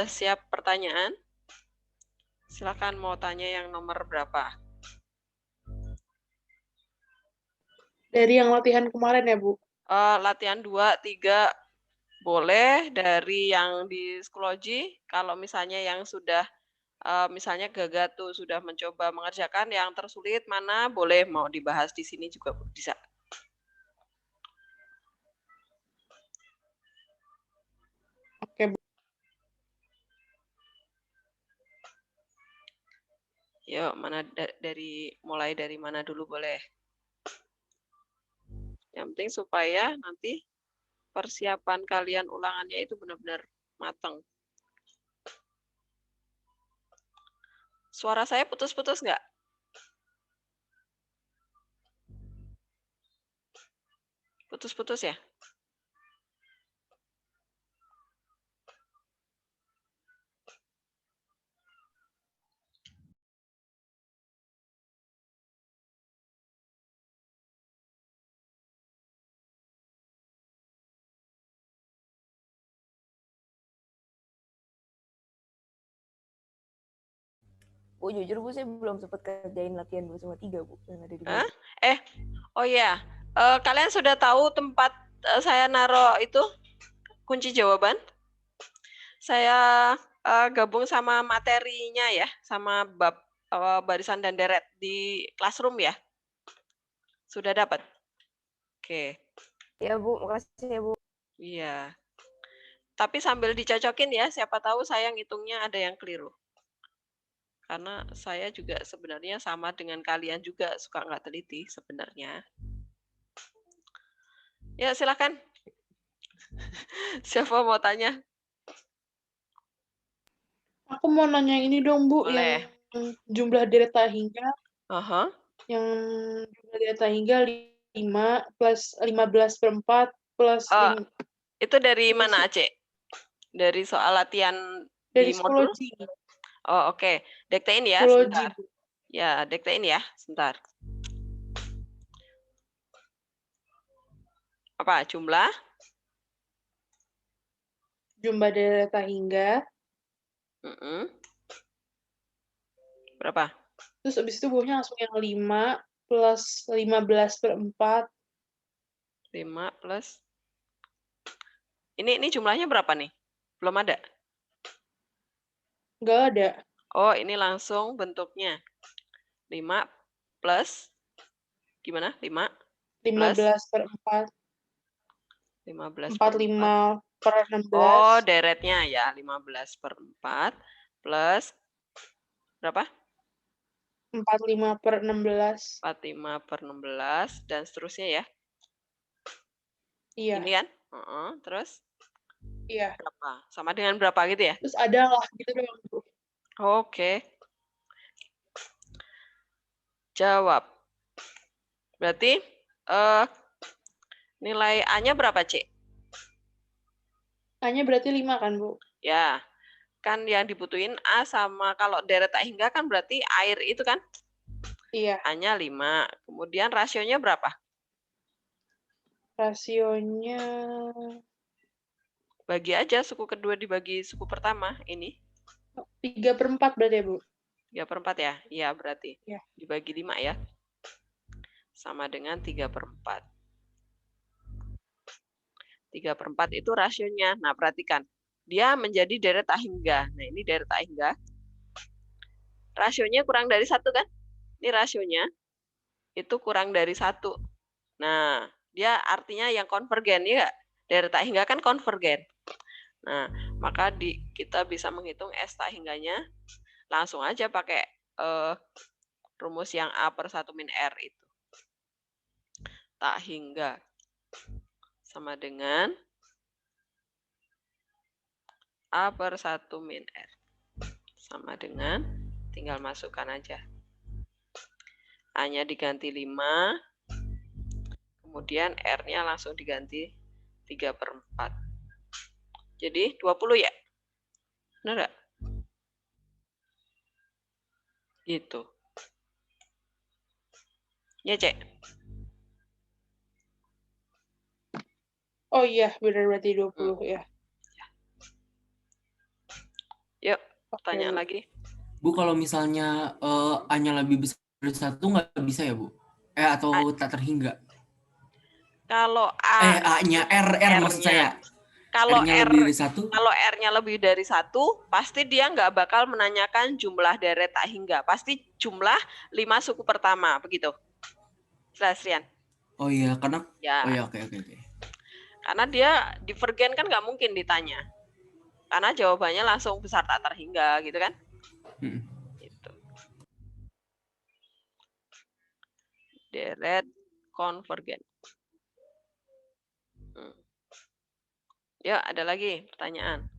siap pertanyaan? Silakan mau tanya yang nomor berapa? Dari yang latihan kemarin ya, Bu? Latihan 2, 3 boleh. Dari yang di Psikologi, kalau misalnya yang sudah, misalnya Gaga tuh sudah mencoba mengerjakan yang tersulit mana, boleh mau dibahas di sini juga bisa. Oke, Bu. Yuk, mana mulai dari mana dulu boleh. Yang penting supaya nanti persiapan kalian ulangannya itu benar-benar matang. Suara saya putus-putus nggak? Putus-putus ya? Bu, jujur Bu, saya belum sempat kerjain latihan 2 sama 3, Bu. Yang ada di Hah? Oh iya. Kalian sudah tahu tempat saya naruh itu kunci jawaban? Saya gabung sama materinya ya, sama bab barisan dan deret di Classroom ya. Sudah dapat? Oke. Ya, Bu. Makasih ya, Bu. Iya. Tapi sambil dicocokin ya, siapa tahu saya ngitungnya ada yang keliru. Karena saya juga sebenarnya sama dengan kalian juga suka nggak teliti sebenarnya. Ya, silakan. Siapa mau tanya? Aku mau nanya ini dong, Bu, Boleh. yang jumlah deret tak hingga. Aha. Yang jumlah deret tak hingga 5 plus 15/4 plus Itu dari Apa mana, sih? Aceh? Dari soal latihan Dari di modul? psikologi. Oh, oke. Dektein ya, Psikologi, sebentar. Bu. Ya, dektein ya, sebentar. Apa jumlah? Jumlah deret tak hingga. Berapa? Terus abis itu bawahnya langsung yang 5 plus 15/4. 5 plus. Ini jumlahnya berapa nih? Belum ada? Nggak ada. Oh, ini langsung bentuknya. 5 plus, gimana? 5 plus 15/4. 15/4. 45/16. Oh, deretnya ya, 15/4 plus berapa? 45/16. 45/16 dan seterusnya ya. Iya. Ini kan? Terus Iya. berapa? Sama dengan berapa gitu ya? Terus ada lah gitu doang, Bu. Oke. Jawab. Berarti nilai A-nya berapa, Cik? A-nya berarti 5 kan, Bu? Ya. Kan yang dibutuhin A sama kalau deret tak hingga kan berarti air itu kan? Iya. A-nya 5. Kemudian rasionya berapa? Rasionya Bagi aja suku kedua dibagi suku pertama ini. 3/4 berarti ya, Bu? 3/4 ya? Iya, berarti. Ya. Dibagi 5 ya. Sama dengan 3/4. 3/4 itu rasionya. Nah, perhatikan. Dia menjadi deret tak hingga. Nah, ini deret tak hingga. Rasionya kurang dari 1 kan? Ini rasionya. Itu kurang dari 1. Nah, dia artinya yang konvergen ya nggak? Deret tak hingga kan konvergen. Nah, maka kita bisa menghitung S tak hingganya langsung aja pakai rumus yang A/1 min R itu. Tak hingga sama dengan A/1 min R. Sama dengan, tinggal masukkan aja. A-nya diganti 5, kemudian R-nya langsung diganti 3/4. Jadi 20 ya? Benar nggak? Gitu. Ya, Cek? Oh iya, benar berarti 20 ya. Pertanyaan lagi. Bu, kalau misalnya A-nya lebih besar dari 1 nggak bisa ya, Bu? Atau tak terhingga? Kalau A-nya, R maksud R-nya. saya. Kalau R-nya lebih dari 1? Kalau R-nya lebih dari 1, pasti dia nggak bakal menanyakan jumlah deret tak hingga. Pasti jumlah 5 suku pertama, begitu. Jelas, Rian? Oh iya, karena... Ya. Oh iya, oke. Karena dia divergen kan nggak mungkin ditanya. Karena jawabannya langsung besar tak terhingga, gitu kan? Gitu. Deret konvergen. Ya, ada lagi pertanyaan.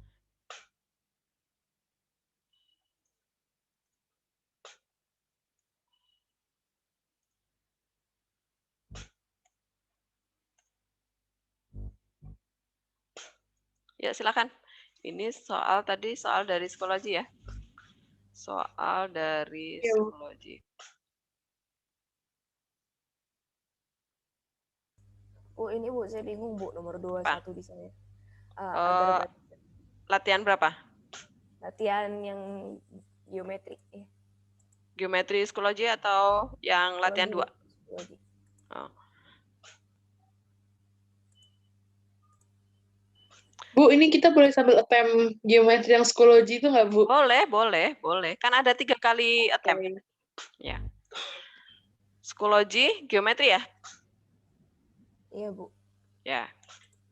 Ya, silakan. Ini soal dari psikologi ya. Soal dari psikologi. Oh, ini Bu, saya bingung Bu, nomor 21 di saya. Latihan berapa? Latihan yang geometri. Geometri psikologi atau yang latihan 2? Psikologi. Oh. Bu, ini kita boleh sambil attempt geometri yang psikologi itu nggak, Bu? Boleh. Kan ada 3 kali attempt. Ya. Psikologi, geometri ya? Iya, Bu. Ya.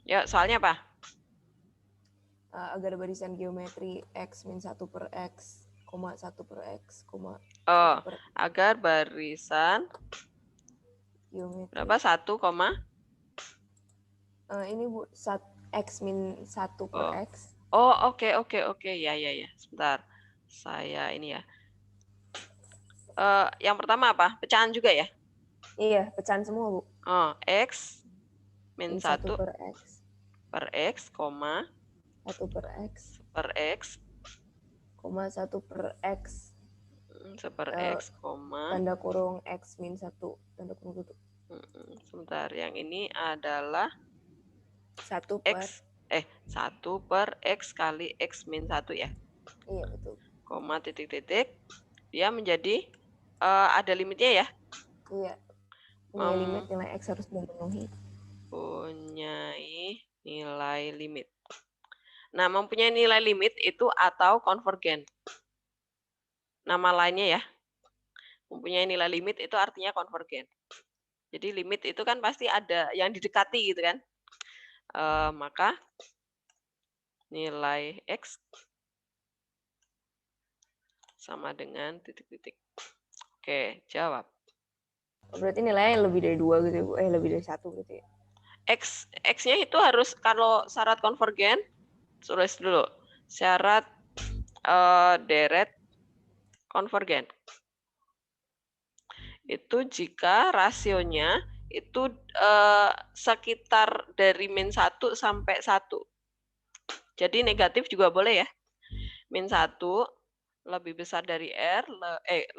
Ya, soalnya apa? Agar barisan geometri X min 1 per X, 1 per X, 1 per X. Agar barisan geometri. Berapa? 1, ini Bu, X min 1 per X. Oh, oke. Ya. Sebentar. Saya ini ya. Yang pertama apa? Pecahan juga ya? Iya, pecahan semua, Bu. X min 1 per X. Per X, 1 per X. Per X. 1 per X. Per X, tanda kurung X min 1. Tanda kurung tutup. Sebentar, yang ini adalah 1 per X. 1 per X kali X min 1 ya? Iya, betul. Koma, titik. Dia menjadi, ada limitnya ya? Iya. Punya limit nilai X harus memenuhi. Punyai nilai limit. Nah, mempunyai nilai limit itu atau konvergen. Nama lainnya ya. Mempunyai nilai limit itu artinya konvergen. Jadi limit itu kan pasti ada yang didekati gitu kan. Maka nilai X sama dengan titik-titik. Oke, jawab. Berarti nilainya lebih dari 2 gitu, Bu. Lebih dari 1 gitu ya. X-nya itu harus, kalau syarat konvergen, tulis dulu. Syarat deret konvergen. Itu jika rasionya itu sekitar dari min 1 sampai 1. Jadi negatif juga boleh ya. Min 1 lebih besar dari R,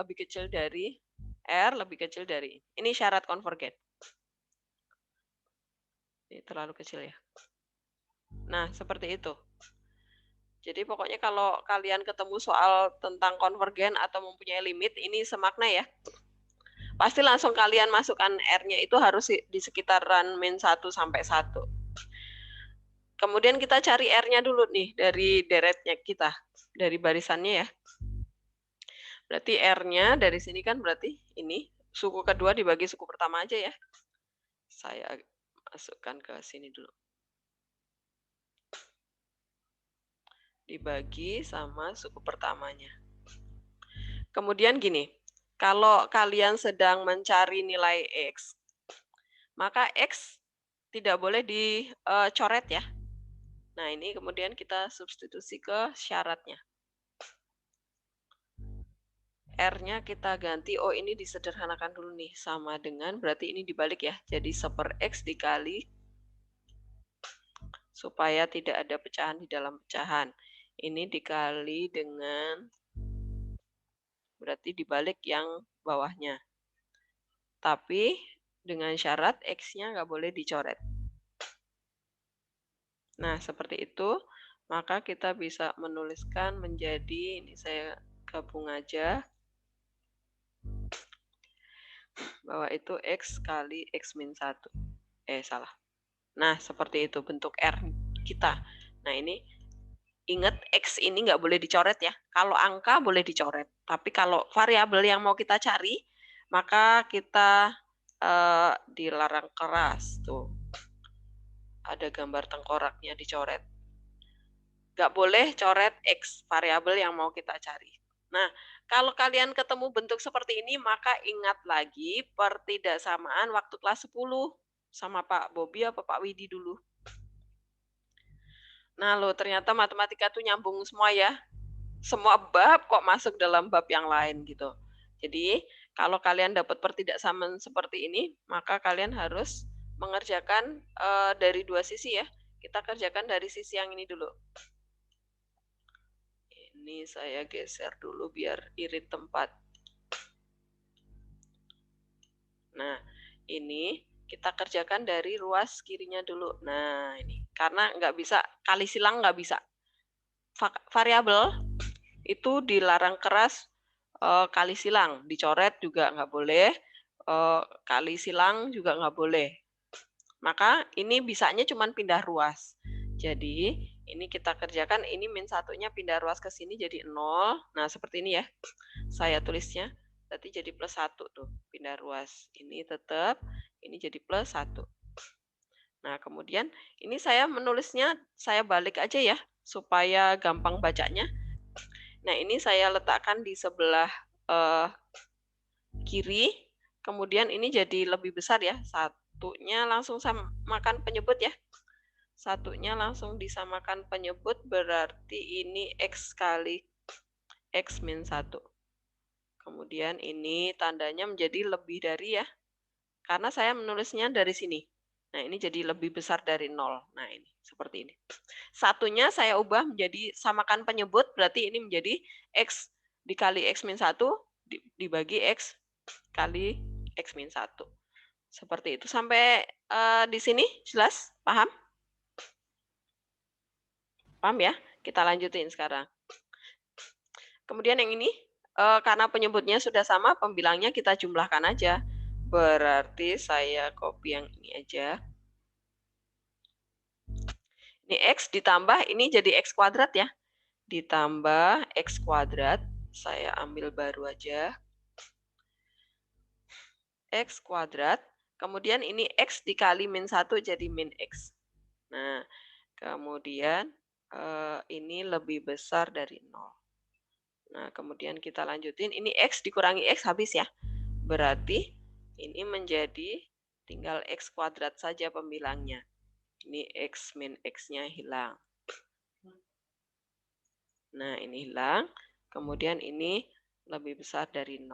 lebih kecil dari R, lebih kecil dari. Ini syarat konvergen. Ini terlalu kecil ya. Nah, seperti itu. Jadi pokoknya kalau kalian ketemu soal tentang konvergen atau mempunyai limit, ini semakna ya. Pasti langsung kalian masukkan R-nya itu harus di sekitaran min 1 sampai 1. Kemudian kita cari R-nya dulu nih dari deretnya kita, dari barisannya ya. Berarti R-nya dari sini kan berarti ini, suku kedua dibagi suku pertama aja ya. Saya masukkan ke sini dulu. Dibagi sama suku pertamanya. Kemudian gini, kalau kalian sedang mencari nilai X, maka X tidak boleh dicoret ya. Nah, ini kemudian kita substitusi ke syaratnya. R-nya kita ganti, ini disederhanakan dulu nih, sama dengan, berarti ini dibalik ya, jadi 1/X dikali, supaya tidak ada pecahan di dalam pecahan. Ini dikali dengan, berarti dibalik yang bawahnya. Tapi dengan syarat X-nya nggak boleh dicoret. Nah, seperti itu. maka kita bisa menuliskan menjadi, ini saya gabung aja, bahwa itu X kali X min 1. Salah. Nah, seperti itu bentuk R kita. Nah, ini ingat X ini nggak boleh dicoret ya. Kalau angka boleh dicoret. Tapi kalau variabel yang mau kita cari, maka kita dilarang keras. Tuh. Ada gambar tengkoraknya dicoret. Nggak boleh coret X, variabel yang mau kita cari. Nah, kalau kalian ketemu bentuk seperti ini, maka ingat lagi pertidaksamaan waktu kelas 10 sama Pak Bobi apa Pak Widi dulu. Nah, loh ternyata matematika tuh nyambung semua ya. Semua bab kok masuk dalam bab yang lain gitu. Jadi, kalau kalian dapat pertidaksamaan seperti ini, maka kalian harus mengerjakan dari dua sisi ya. Kita kerjakan dari sisi yang ini dulu. Ini saya geser dulu biar irit tempat. Nah, ini kita kerjakan dari ruas kirinya dulu. Nah, ini. Karena nggak bisa, kali silang nggak bisa. Variabel itu dilarang keras kali silang. Dicoret juga nggak boleh. Kali silang juga nggak boleh. Maka ini bisanya cuma pindah ruas. Jadi, ini kita kerjakan, ini min satunya pindah ruas ke sini jadi 0. Nah, seperti ini ya. Saya tulisnya, berarti jadi plus 1 tuh, pindah ruas. Ini tetap, ini jadi plus 1. Nah, kemudian ini saya menulisnya, saya balik aja ya, supaya gampang bacanya. Nah, ini saya letakkan di sebelah kiri, kemudian ini jadi lebih besar ya, satunya langsung samakan penyebut ya. Satunya langsung disamakan penyebut, berarti ini X kali X min 1. Kemudian ini tandanya menjadi lebih dari ya. Karena saya menulisnya dari sini. Nah, ini jadi lebih besar dari 0. Nah, ini seperti ini. Satunya saya ubah menjadi samakan penyebut, berarti ini menjadi X dikali X min 1 dibagi X kali X min 1. Seperti itu. Sampai di sini jelas? Paham? Paham ya? Kita lanjutin sekarang. Kemudian yang ini, karena penyebutnya sudah sama, pembilangnya kita jumlahkan aja. Berarti saya copy yang ini aja. Ini X ditambah, ini jadi X kuadrat ya. Ditambah X kuadrat, saya ambil baru aja. X kuadrat, kemudian ini X dikali min 1 jadi min X. Nah, kemudian ini lebih besar dari 0. Nah, kemudian kita lanjutin. Ini X dikurangi X habis ya. Berarti ini menjadi tinggal X kuadrat saja pembilangnya. Ini X min X-nya hilang. Nah, ini hilang. Kemudian ini lebih besar dari 0.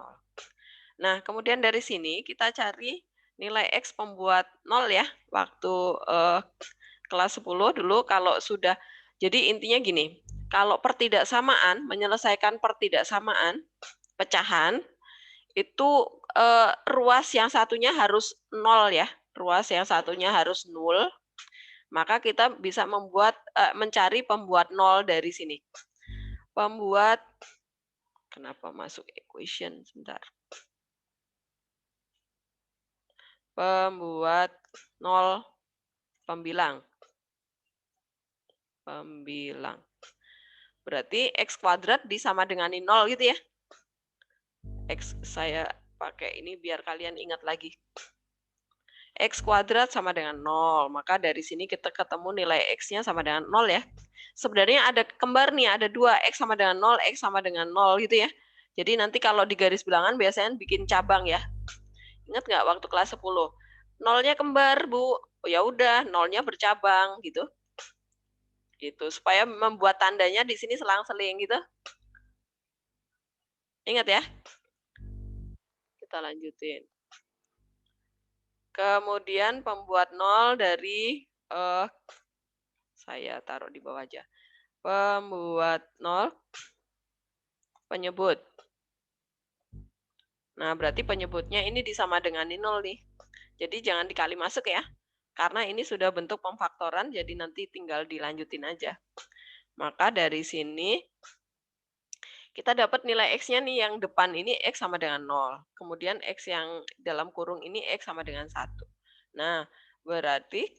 Nah, kemudian dari sini kita cari nilai X pembuat 0 ya. Waktu kelas 10 dulu kalau sudah, jadi intinya gini, kalau pertidaksamaan, menyelesaikan pertidaksamaan, pecahan, itu ruas yang satunya harus 0 ya, ruas yang satunya harus 0, maka kita bisa mencari pembuat 0 dari sini. Pembuat, kenapa masuk equation, sebentar. Pembuat 0 pembilang. Pembilang. Berarti X kuadrat disama dengan 0 gitu ya. X saya pakai ini biar kalian ingat lagi. X kuadrat sama dengan 0. Maka dari sini kita ketemu nilai X-nya sama dengan 0 ya. Sebenarnya ada kembar nih, ada 2. X sama dengan 0, X sama dengan 0 gitu ya. Jadi nanti kalau di garis bilangan biasanya bikin cabang ya. Ingat nggak waktu kelas 10? 0-nya kembar, Bu. Oh ya udah, 0-nya bercabang gitu. Gitu, supaya membuat tandanya di sini selang-seling gitu. Ingat ya? Kita lanjutin. Kemudian pembuat 0 dari saya taruh di bawah aja. Pembuat 0 penyebut. Nah, berarti penyebutnya ini disama dengan 0 nih. Jadi jangan dikali masuk ya. Karena ini sudah bentuk pemfaktoran, jadi nanti tinggal dilanjutin aja. Maka dari sini kita dapat nilai X-nya nih, yang depan ini X sama dengan 0. Kemudian X yang dalam kurung ini X sama dengan 1. Nah, berarti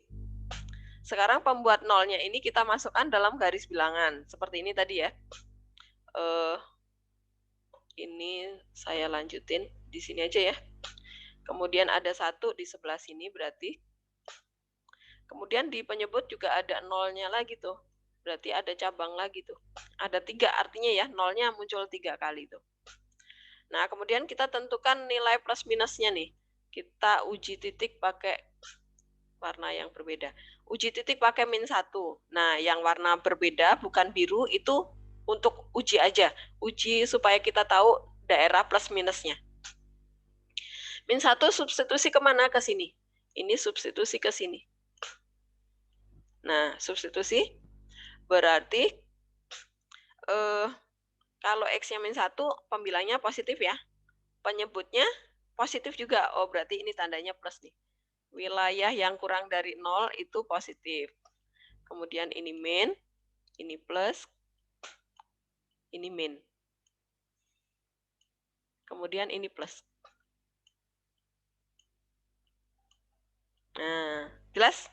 sekarang pembuat nolnya ini kita masukkan dalam garis bilangan. Seperti ini tadi ya. Ini saya lanjutin di sini aja ya. Kemudian ada 1 di sebelah sini berarti. Kemudian di penyebut juga ada nolnya lagi tuh. Berarti ada cabang lagi tuh. Ada 3 artinya ya, nolnya muncul 3 kali tuh. Nah, kemudian kita tentukan nilai plus minusnya nih. Kita uji titik pakai warna yang berbeda. Uji titik pakai -1. Nah, yang warna berbeda bukan biru itu untuk uji aja. Uji supaya kita tahu daerah plus minusnya. -1 substitusi kemana? Ke sini. Ini substitusi ke sini. Nah, substitusi berarti kalau X-nya -1, pembilangnya positif ya. Penyebutnya positif juga. Oh, berarti ini tandanya plus nih. Wilayah yang kurang dari 0 itu positif. Kemudian ini min, ini plus, ini min. Kemudian ini plus. Nah, jelas?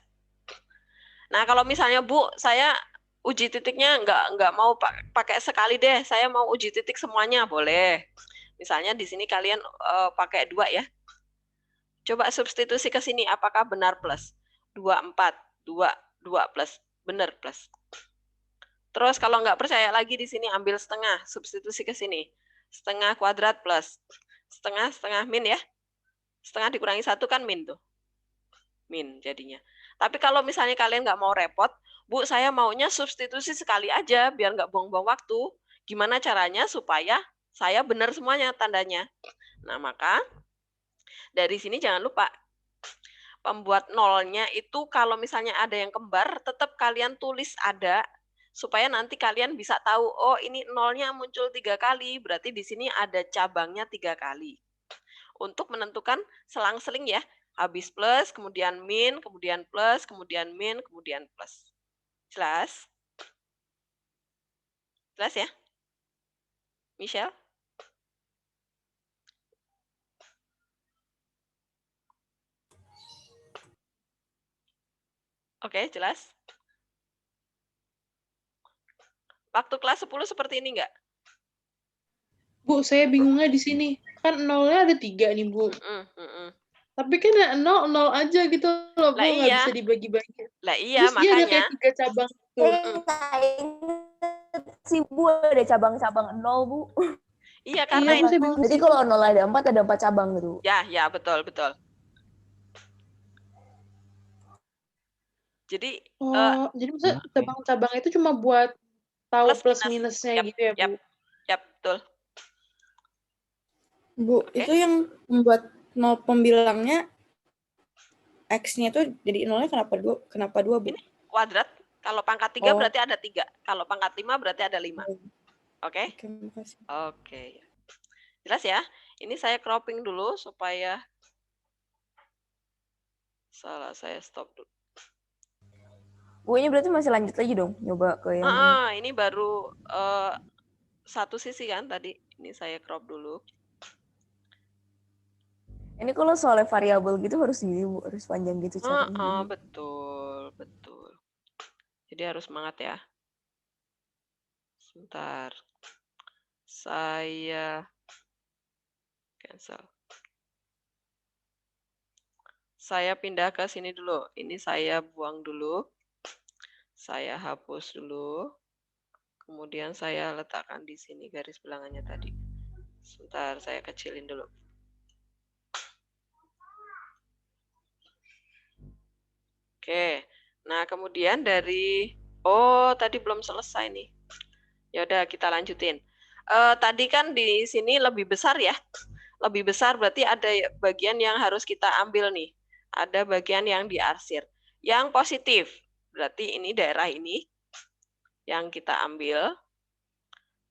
Nah, kalau misalnya Bu, saya uji titiknya nggak mau pakai sekali deh, saya mau uji titik semuanya, boleh. Misalnya di sini kalian pakai 2 ya. Coba substitusi ke sini, apakah benar plus? 24, 2 plus. Benar plus. Terus kalau nggak percaya lagi di sini ambil setengah, substitusi ke sini. Setengah kuadrat plus. Setengah min ya. Setengah dikurangi 1 kan min tuh. Min jadinya. Tapi kalau misalnya kalian nggak mau repot, Bu, saya maunya substitusi sekali aja biar nggak buang-buang waktu. Gimana caranya supaya saya benar semuanya tandanya? Nah, maka dari sini jangan lupa pembuat nolnya itu kalau misalnya ada yang kembar, tetap kalian tulis ada supaya nanti kalian bisa tahu, oh ini nolnya muncul 3 kali, berarti di sini ada cabangnya 3 kali. Untuk menentukan selang-seling ya, habis plus, kemudian min, kemudian plus, kemudian min, kemudian plus. Jelas? Jelas ya? Michelle? Oke, jelas? Waktu kelas 10 seperti ini enggak? Bu, saya bingungnya di sini. Kan nolnya ada 3 nih, Bu. Tapi kan ya 0 aja gitu loh, Bu, nggak bisa dibagi-bagi. Lah iya, Terus dia ada makanya. kayak 3 cabang tuh. Si Bu ada cabang-cabang 0, Bu. Iya, karena iya, Bu, jadi kalau 0 ada 4, ada 4 cabang gitu. Ya, betul. Jadi jadi maksudnya cabang-cabang itu cuma buat tahu plus minusnya gitu ya, Bu? Yap, betul. Bu, itu yang membuat nol pembilangnya X-nya itu jadi nolnya kenapa 2, Bu? Ini kuadrat. Kalau pangkat 3 berarti ada 3. Kalau pangkat 5 berarti ada 5. Oke? Oke, makasih. Oke. Jelas ya? Ini saya cropping dulu supaya saya stop dulu. Bu, ini berarti masih lanjut lagi dong, nyoba ke yang ini baru satu sisi kan tadi. Ini saya crop dulu. Ini kalau soalnya variabel gitu harus gini, Bu, harus panjang gitu caranya. Betul. Jadi harus semangat ya. Sebentar. Saya cancel. Saya pindah ke sini dulu. Ini saya buang dulu. Saya hapus dulu. Kemudian saya letakkan di sini garis bilangannya tadi. Sebentar, saya kecilin dulu. Oke. Nah, kemudian dari tadi belum selesai nih. Ya udah kita lanjutin. Tadi kan di sini lebih besar ya. Lebih besar berarti ada bagian yang harus kita ambil nih. Ada bagian yang diarsir. Yang positif berarti ini daerah ini yang kita ambil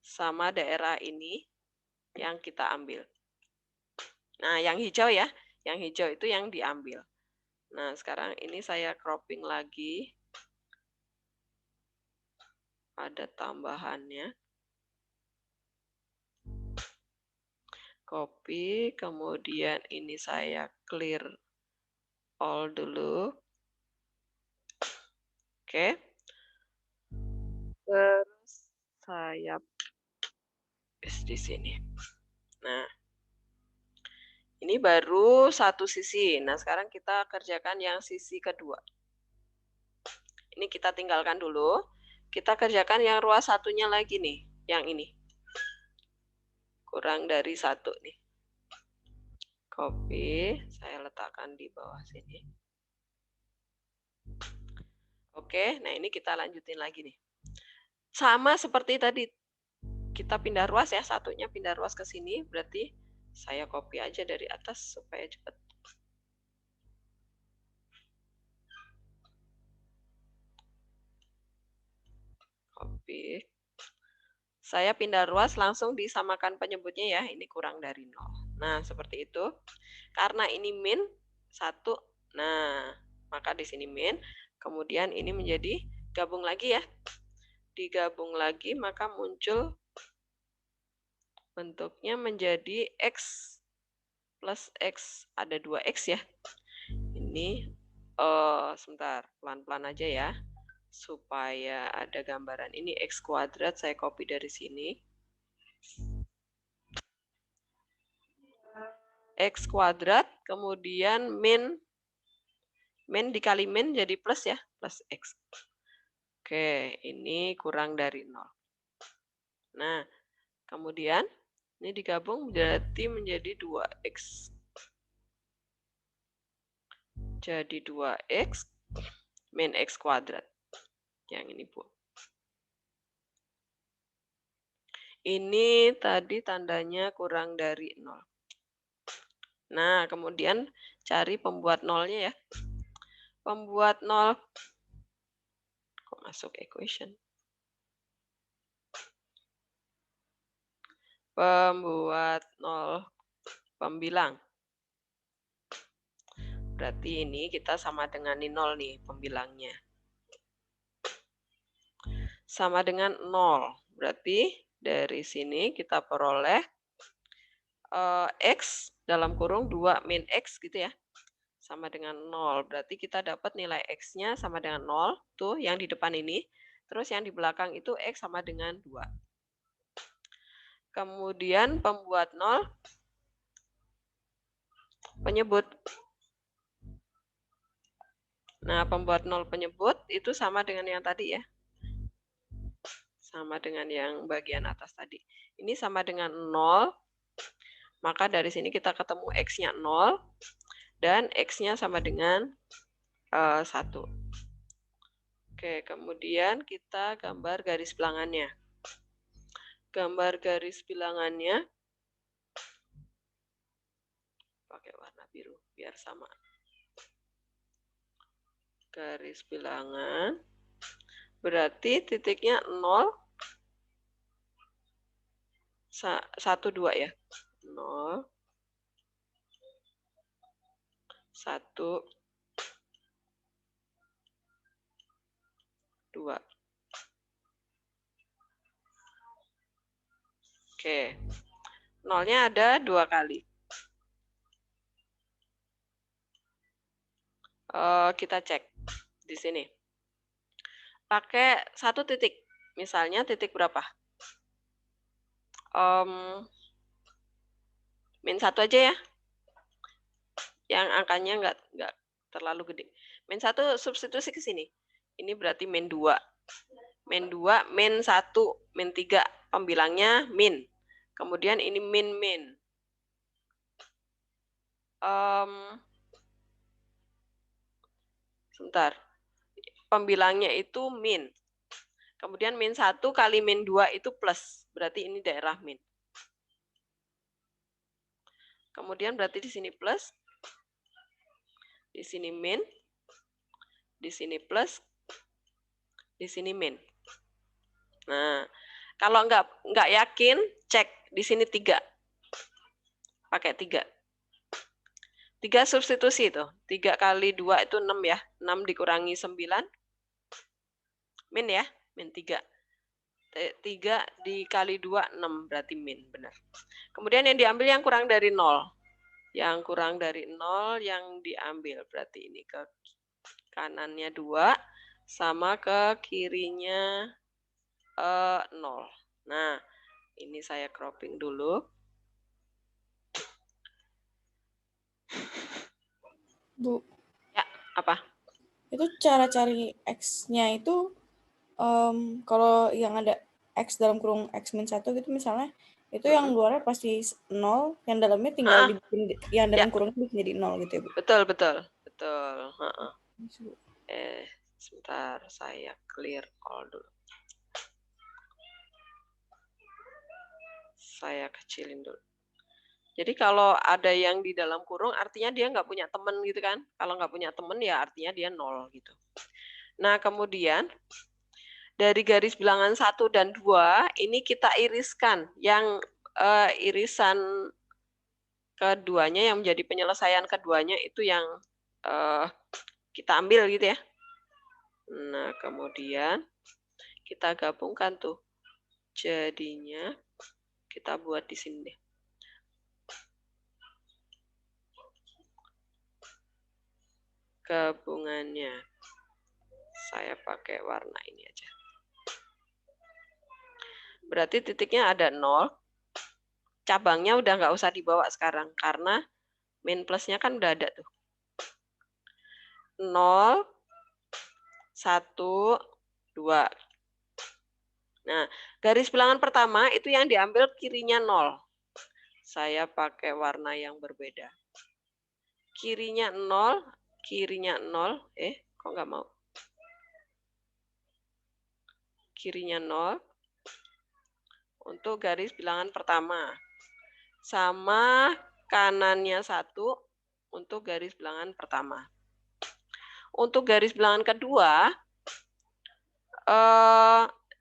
sama daerah ini yang kita ambil. Nah, yang hijau ya. Yang hijau itu yang diambil. Nah, sekarang ini saya cropping lagi. ada tambahannya. Copy, kemudian ini saya clear all dulu. Oke. Terus saya paste di sini. Nah, ini baru satu sisi. Nah, sekarang kita kerjakan yang sisi kedua. Ini kita tinggalkan dulu. Kita kerjakan yang ruas satunya lagi nih, yang ini. Kurang dari 1 nih. Copy, saya letakkan di bawah sini. Oke, nah ini kita lanjutin lagi nih. Sama seperti tadi, kita pindah ruas ya, satunya pindah ruas ke sini, berarti saya copy aja dari atas supaya cepat. Copy. Saya pindah ruas langsung disamakan penyebutnya ya, ini kurang dari 0. Nah, seperti itu. Karena ini min 1, nah, maka di sini min, kemudian ini menjadi gabung lagi ya. Digabung lagi, maka muncul bentuknya menjadi X plus X, ada 2X ya. Ini, sebentar, pelan-pelan aja ya. Supaya ada gambaran ini X kuadrat, saya copy dari sini. X kuadrat, kemudian min dikali min jadi plus ya, plus X. Oke, ini kurang dari 0. Nah, kemudian ini digabung berarti menjadi 2X. Jadi 2X min X kuadrat. Yang ini, Bu. Ini tadi tandanya kurang dari 0. Nah, kemudian cari pembuat nolnya ya. Pembuat 0. Kok masuk equation? Pembuat 0 pembilang. Berarti ini kita sama dengan 0 nih pembilangnya. Sama dengan 0. Berarti dari sini kita peroleh X dalam kurung 2 min X gitu ya. Sama dengan 0. Berarti kita dapat nilai X-nya sama dengan 0. Tuh yang di depan ini. Terus yang di belakang itu X sama dengan 2. Kemudian pembuat 0 penyebut. Nah, pembuat 0 penyebut itu sama dengan yang tadi ya. Sama dengan yang bagian atas tadi. Ini sama dengan 0. Maka dari sini kita ketemu X-nya 0. Dan X-nya sama dengan 1. Oke, kemudian kita gambar garis bilangannya. Gambar garis bilangannya pakai warna biru biar sama. Garis bilangan berarti titiknya 0 1 2 ya. 0 1 2. Oke. Nolnya ada 2 kali. Kita cek di sini. Pakai 1 titik. Misalnya titik berapa? Min 1 aja ya. Yang angkanya nggak terlalu gede. Min 1 substitusi ke sini. Ini berarti min 2. Min 2, min 1, min 3. Pembilangnya min. Kemudian ini min. Sebentar. Pembilangnya itu min. Kemudian min 1 kali min 2 itu plus. Berarti ini daerah min. Kemudian berarti di sini plus. Di sini min. Di sini plus. Di sini min. Nah, kalau nggak yakin, cek di sini 3. Pakai 3. 3 substitusi itu. 3 kali 2 itu 6 ya. 6 dikurangi 9. Min ya. Min 3. 3 dikali 2, 6. Berarti min, benar. Kemudian yang diambil yang kurang dari 0. Yang kurang dari 0 yang diambil. Berarti ini ke kanannya 2, sama ke kirinya 0. Nah, ini saya cropping dulu. Bu. Ya, apa? Itu cara cari X-nya itu, kalau yang ada X dalam kurung X min 1 gitu misalnya, itu yang luarnya pasti 0, yang dalamnya tinggal dibikin, yang dalam kurungnya bikin jadi 0 gitu ya, Bu? Betul. Sebentar, saya clear all dulu. Saya kecilin dulu. Jadi kalau ada yang di dalam kurung, artinya dia nggak punya teman gitu kan. Kalau nggak punya teman ya artinya dia 0 gitu. Nah, kemudian dari garis bilangan 1 dan 2, ini kita iriskan. Yang irisan keduanya, yang menjadi penyelesaian keduanya itu yang kita ambil gitu ya. Nah, kemudian kita gabungkan tuh. Jadinya kita buat di sini deh. Gabungannya. Saya pakai warna ini aja. Berarti titiknya ada 0. Cabangnya udah nggak usah dibawa sekarang, karena min plusnya kan udah ada tuh. 0, 1, 2. Nah, garis bilangan pertama itu yang diambil kirinya 0. Saya pakai warna yang berbeda. Kirinya 0, kirinya 0. Kok nggak mau? Kirinya 0 untuk garis bilangan pertama. Sama kanannya 1 untuk garis bilangan pertama. Untuk garis bilangan kedua,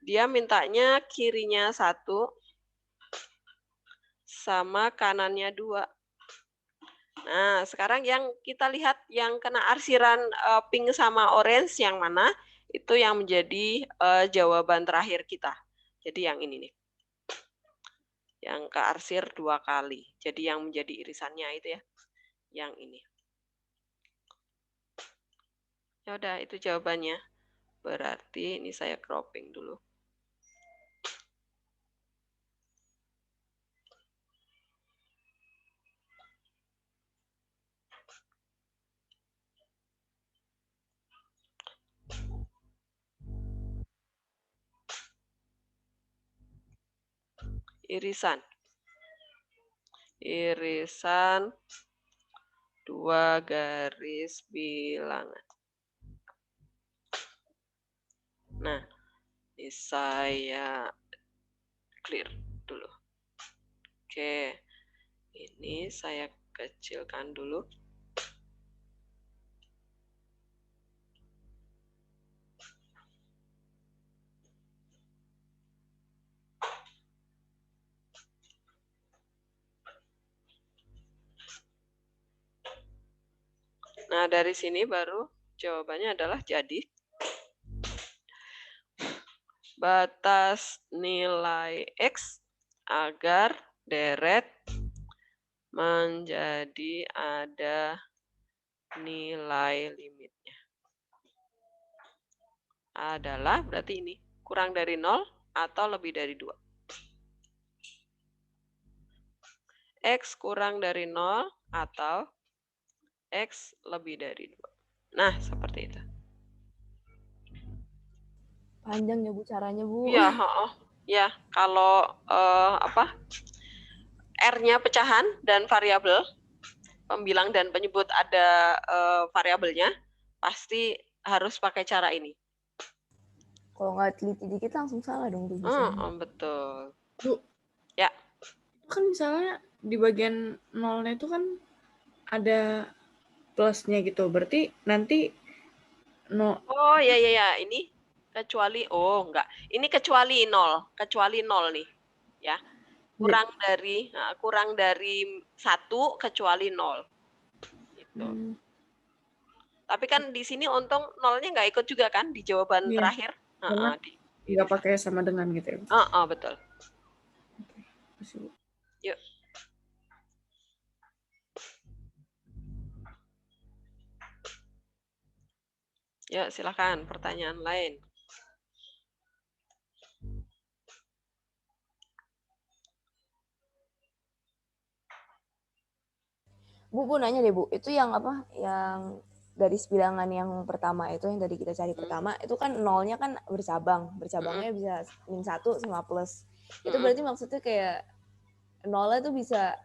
dia mintanya kirinya 1 sama kanannya 2. Nah, sekarang yang kita lihat yang kena arsiran pink sama orange yang mana? Itu yang menjadi jawaban terakhir kita. Jadi yang ini nih. Yang kearsir 2 kali. Jadi yang menjadi irisannya itu ya. Yang ini. Ya udah, itu jawabannya. Berarti ini saya cropping dulu. Irisan 2 garis bilangan. Nah, ini saya clear dulu. Oke, ini saya kecilkan dulu. Nah, dari sini baru jawabannya adalah jadi batas nilai X agar deret menjadi ada nilai limitnya. Adalah berarti ini kurang dari 0 atau lebih dari 2. X kurang dari 0 atau X lebih dari 2. Nah, seperti itu. Panjang ya Bu caranya Bu. Iya, ya, kalau R-nya pecahan dan variabel, pembilang dan penyebut ada variabelnya, pasti harus pakai cara ini. Kalau nggak teliti dikit langsung salah dong tuh. Betul. Bu. Ya. Kan misalnya di bagian 0-nya itu kan ada plusnya gitu. Berarti nanti Oh ya, ini kecuali enggak. Ini kecuali 0, kecuali 0 nih. Ya. Kurang dari 1 kecuali 0. Gitu. Tapi kan di sini untung 0-nya nggak ikut juga kan di jawaban terakhir. nggak pakai sama dengan gitu ya. Betul. Yuk. Ya, silakan pertanyaan lain. Bu nanya deh Bu, itu yang apa? Yang garis bilangan yang pertama itu yang tadi kita cari pertama, itu kan nolnya kan bercabangnya bisa -1 sama plus. Itu berarti maksudnya kayak nolnya tuh bisa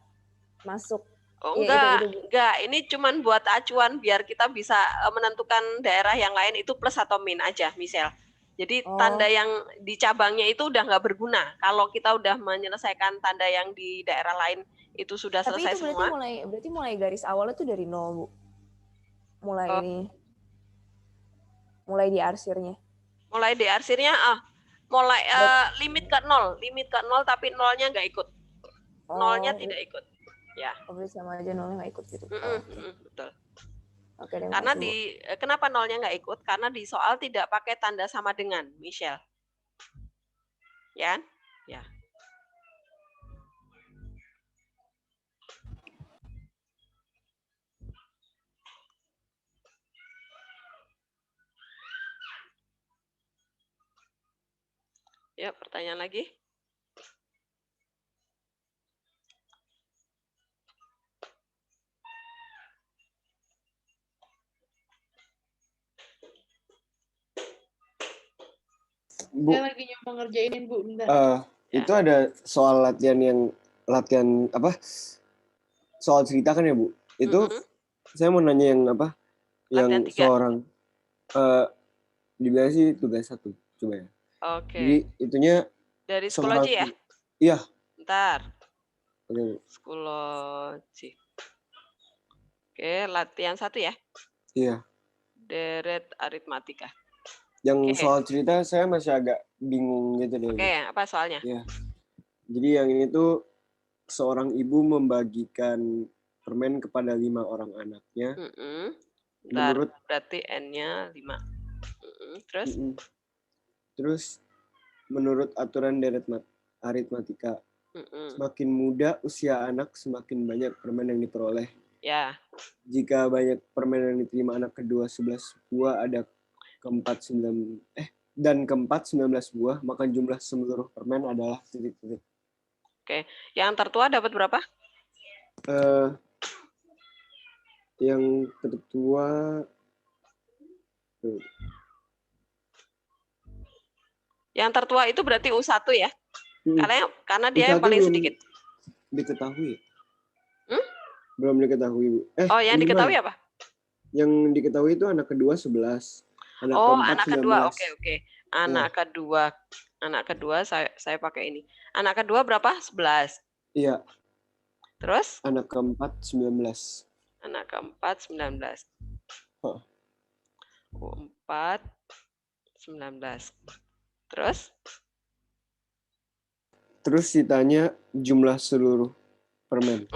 masuk. Oh enggak, enggak. Ini cuman buat acuan biar kita bisa menentukan daerah yang lain itu plus atau min aja, misal. Jadi tanda yang di cabangnya itu udah nggak berguna. Kalau kita udah menyelesaikan tanda yang di daerah lain itu sudah selesai semua. Tapi itu berarti mulai garis awalnya tuh dari 0, Bu. Mulai di arsirnya. Mulai di arsirnya limit ke 0 tapi nolnya nggak ikut. Nolnya tidak ikut. Ya. Sama aja nolnya nggak ikut gitu. Betul. Oke, karena kenapa nolnya nggak ikut? Karena di soal tidak pakai tanda sama dengan, Michelle. Ya? Ya. Ya, pertanyaan lagi. Bu. Saya lagi nyoba ngerjainin, Bu. Bentar. Itu ada soal latihan apa? Soal cerita kan ya, Bu? Itu saya mau nanya yang apa? Yang seorang dibilang sih tugas 1, coba ya. Oke. Jadi itunya dari psikologi ya? Iya. Bentar. Psikologi. Oke, latihan 1 ya? Iya. Deret aritmatika. Yang soal cerita saya masih agak bingung gitu deh. Oke, apa soalnya? Iya. Jadi yang ini tuh seorang ibu membagikan permen kepada 5 orang anaknya. Bentar, berarti N-nya 5. Terus menurut aturan deret aritmatika, semakin muda usia anak, semakin banyak permen yang diperoleh. Ya. Jika banyak permen yang diterima anak kedua 11 buah, ada keempat 19 buah, maka jumlah seluruh permen adalah titik-titik. Oke, yang tertua dapat berapa? Yang tertua itu berarti U1 ya? Karena dia yang paling sedikit. Diketahui. Belum diketahui, Bu. Yang diketahui apa? Yang diketahui itu anak kedua 11. Anak kedua. Oke. Anak kedua saya pakai ini. Anak kedua berapa? 11. Iya. Terus? Anak keempat 19. Anak keempat 19. U4 19. Terus? Terus ditanya jumlah seluruh permen.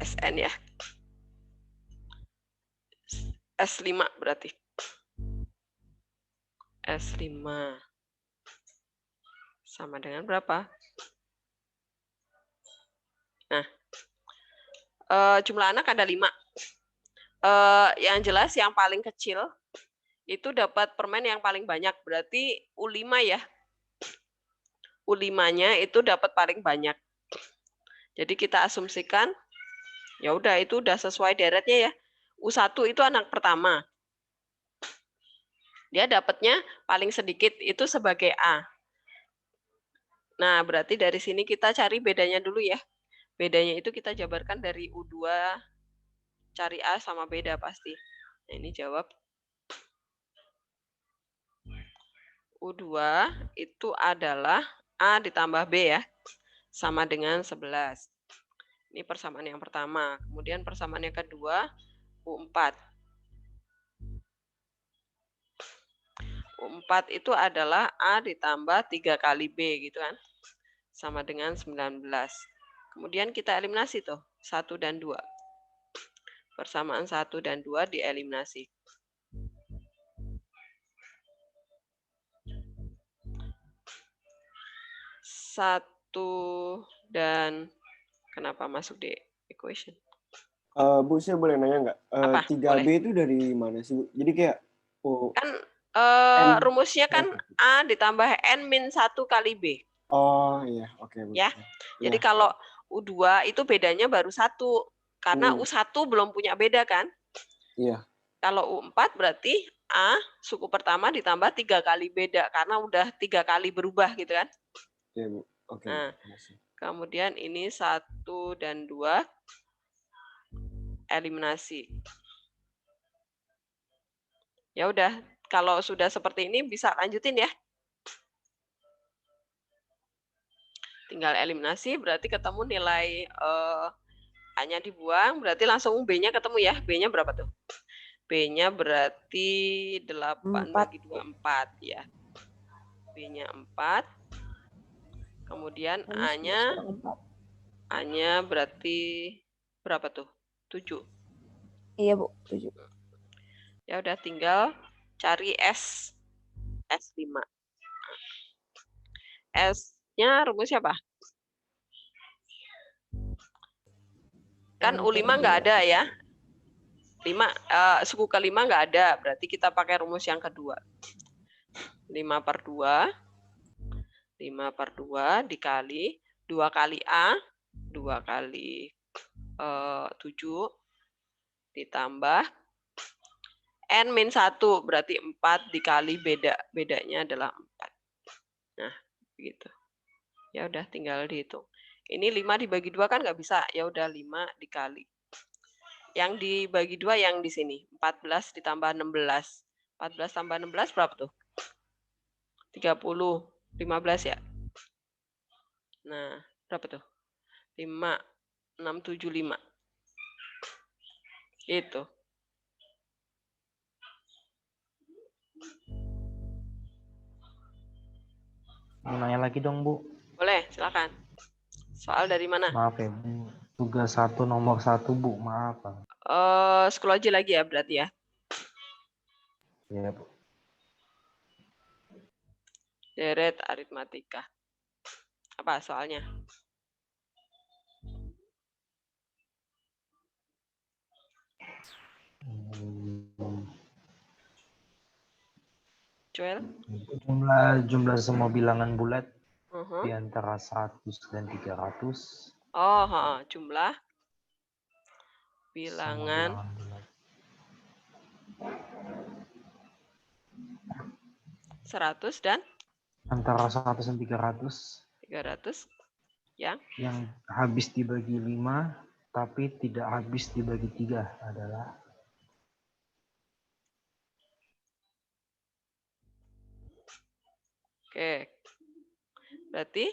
SN ya. S5 berarti. S5 sama dengan berapa? Nah, jumlah anak ada 5. Yang jelas yang paling kecil itu dapat permen yang paling banyak. Berarti U5 ya. U5-nya itu dapat paling banyak. Jadi kita asumsikan, ya udah itu udah sesuai deretnya ya. U1 itu anak pertama. Dia dapatnya paling sedikit itu sebagai A. Nah, berarti dari sini kita cari bedanya dulu ya. Bedanya itu kita jabarkan dari U2, cari A sama beda pasti. Nah, ini jawab. U2 itu adalah A ditambah B ya. Sama dengan 11. Ini persamaan yang pertama. Kemudian persamaan yang kedua, U4. U4 itu adalah A ditambah 3 kali B gitu kan. Sama dengan 19. Kemudian kita eliminasi tuh 1 dan 2. Persamaan 1 dan 2 dieliminasi. 1 dan kenapa masuk di equation? Bu, saya boleh nanya nggak? Apa? 3B Boleh. itu dari mana sih, Bu? Jadi kayak Kan N. rumusnya kan A ditambah N min 1 kali B. Oh iya, oke. Ya. Jadi Ya. kalau U2 itu bedanya baru 1. Karena U1 belum punya beda kan? Iya. Kalau U4 berarti A suku pertama ditambah 3 kali beda. Karena udah 3 kali berubah gitu kan? Iya, Bu. Oke. Nah, kemudian ini 1 dan 2 eliminasi. Ya udah, kalau sudah seperti ini bisa lanjutin ya. Tinggal eliminasi, berarti ketemu nilai A-nya dibuang, berarti langsung B-nya ketemu ya. B-nya berapa tuh? B-nya berarti 8 bagi 2, 4 ya. B-nya 4. Kemudian A-nya berarti berapa tuh? 7. Iya, Bu, 7. Ya udah, tinggal cari S5. S-nya rumusnya apa? Kan U5 nggak ada ya. 5, suku ke-5 nggak ada, berarti kita pakai rumus yang kedua. 5/2 dikali 2 kali A, 2 kali 7, ditambah N min 1, berarti 4 dikali bedanya adalah 4. Nah, begitu. Ya udah, tinggal dihitung. Ini 5 dibagi 2 kan nggak bisa, ya udah 5 dikali. Yang dibagi 2 yang di sini, 14 ditambah 16. 14 tambah 16 berapa tuh? 30, 15 ya? Nah, berapa tuh? 5, 6, 7, 5. Itu. Mau nanya lagi dong, Bu. Boleh, silakan. Soal dari mana? Maaf ya, Bu. Tugas 1 nomor 1, Bu. Maaf. Scroll aja lagi ya berarti ya. Iya, Bu. Deret aritmatika. Apa soalnya? Joel? Jumlah semua bilangan bulat di antara 100 dan 300. Oh, jumlah bilangan 100 dan antara 100 dan 300. 300 yang habis dibagi 5 tapi tidak habis dibagi 3 adalah Oke. Berarti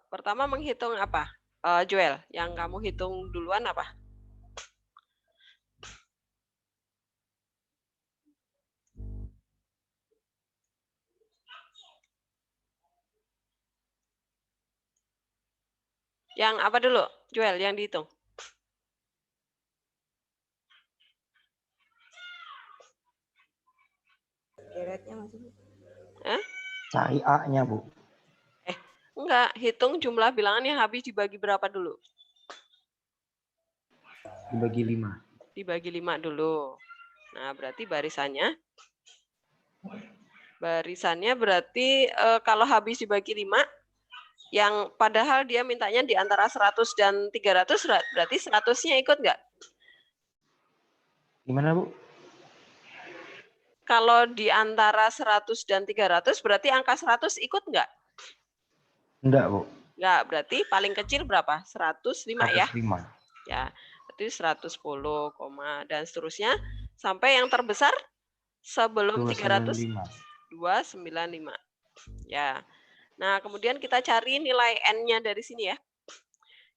pertama menghitung apa? Joel, yang kamu hitung duluan apa? Yang apa dulu, Joel, yang dihitung? Deretnya masih, Bu. cari A-nya, Bu. Enggak, hitung jumlah bilangan yang habis dibagi berapa dulu? Dibagi 5. Dibagi 5 dulu. Nah, berarti barisannya berarti kalau habis dibagi 5, yang padahal dia mintanya di antara 100 dan 300, berarti 100-nya ikut nggak? Gimana, Bu? Kalau di antara 100 dan 300, berarti angka 100 ikut nggak? Enggak, Bu. Nggak, berarti paling kecil berapa? 105 ya? 105. Ya, berarti 110, dan seterusnya. Sampai yang terbesar sebelum 300, 295. Ya. Nah, kemudian kita cari nilai N-nya dari sini ya.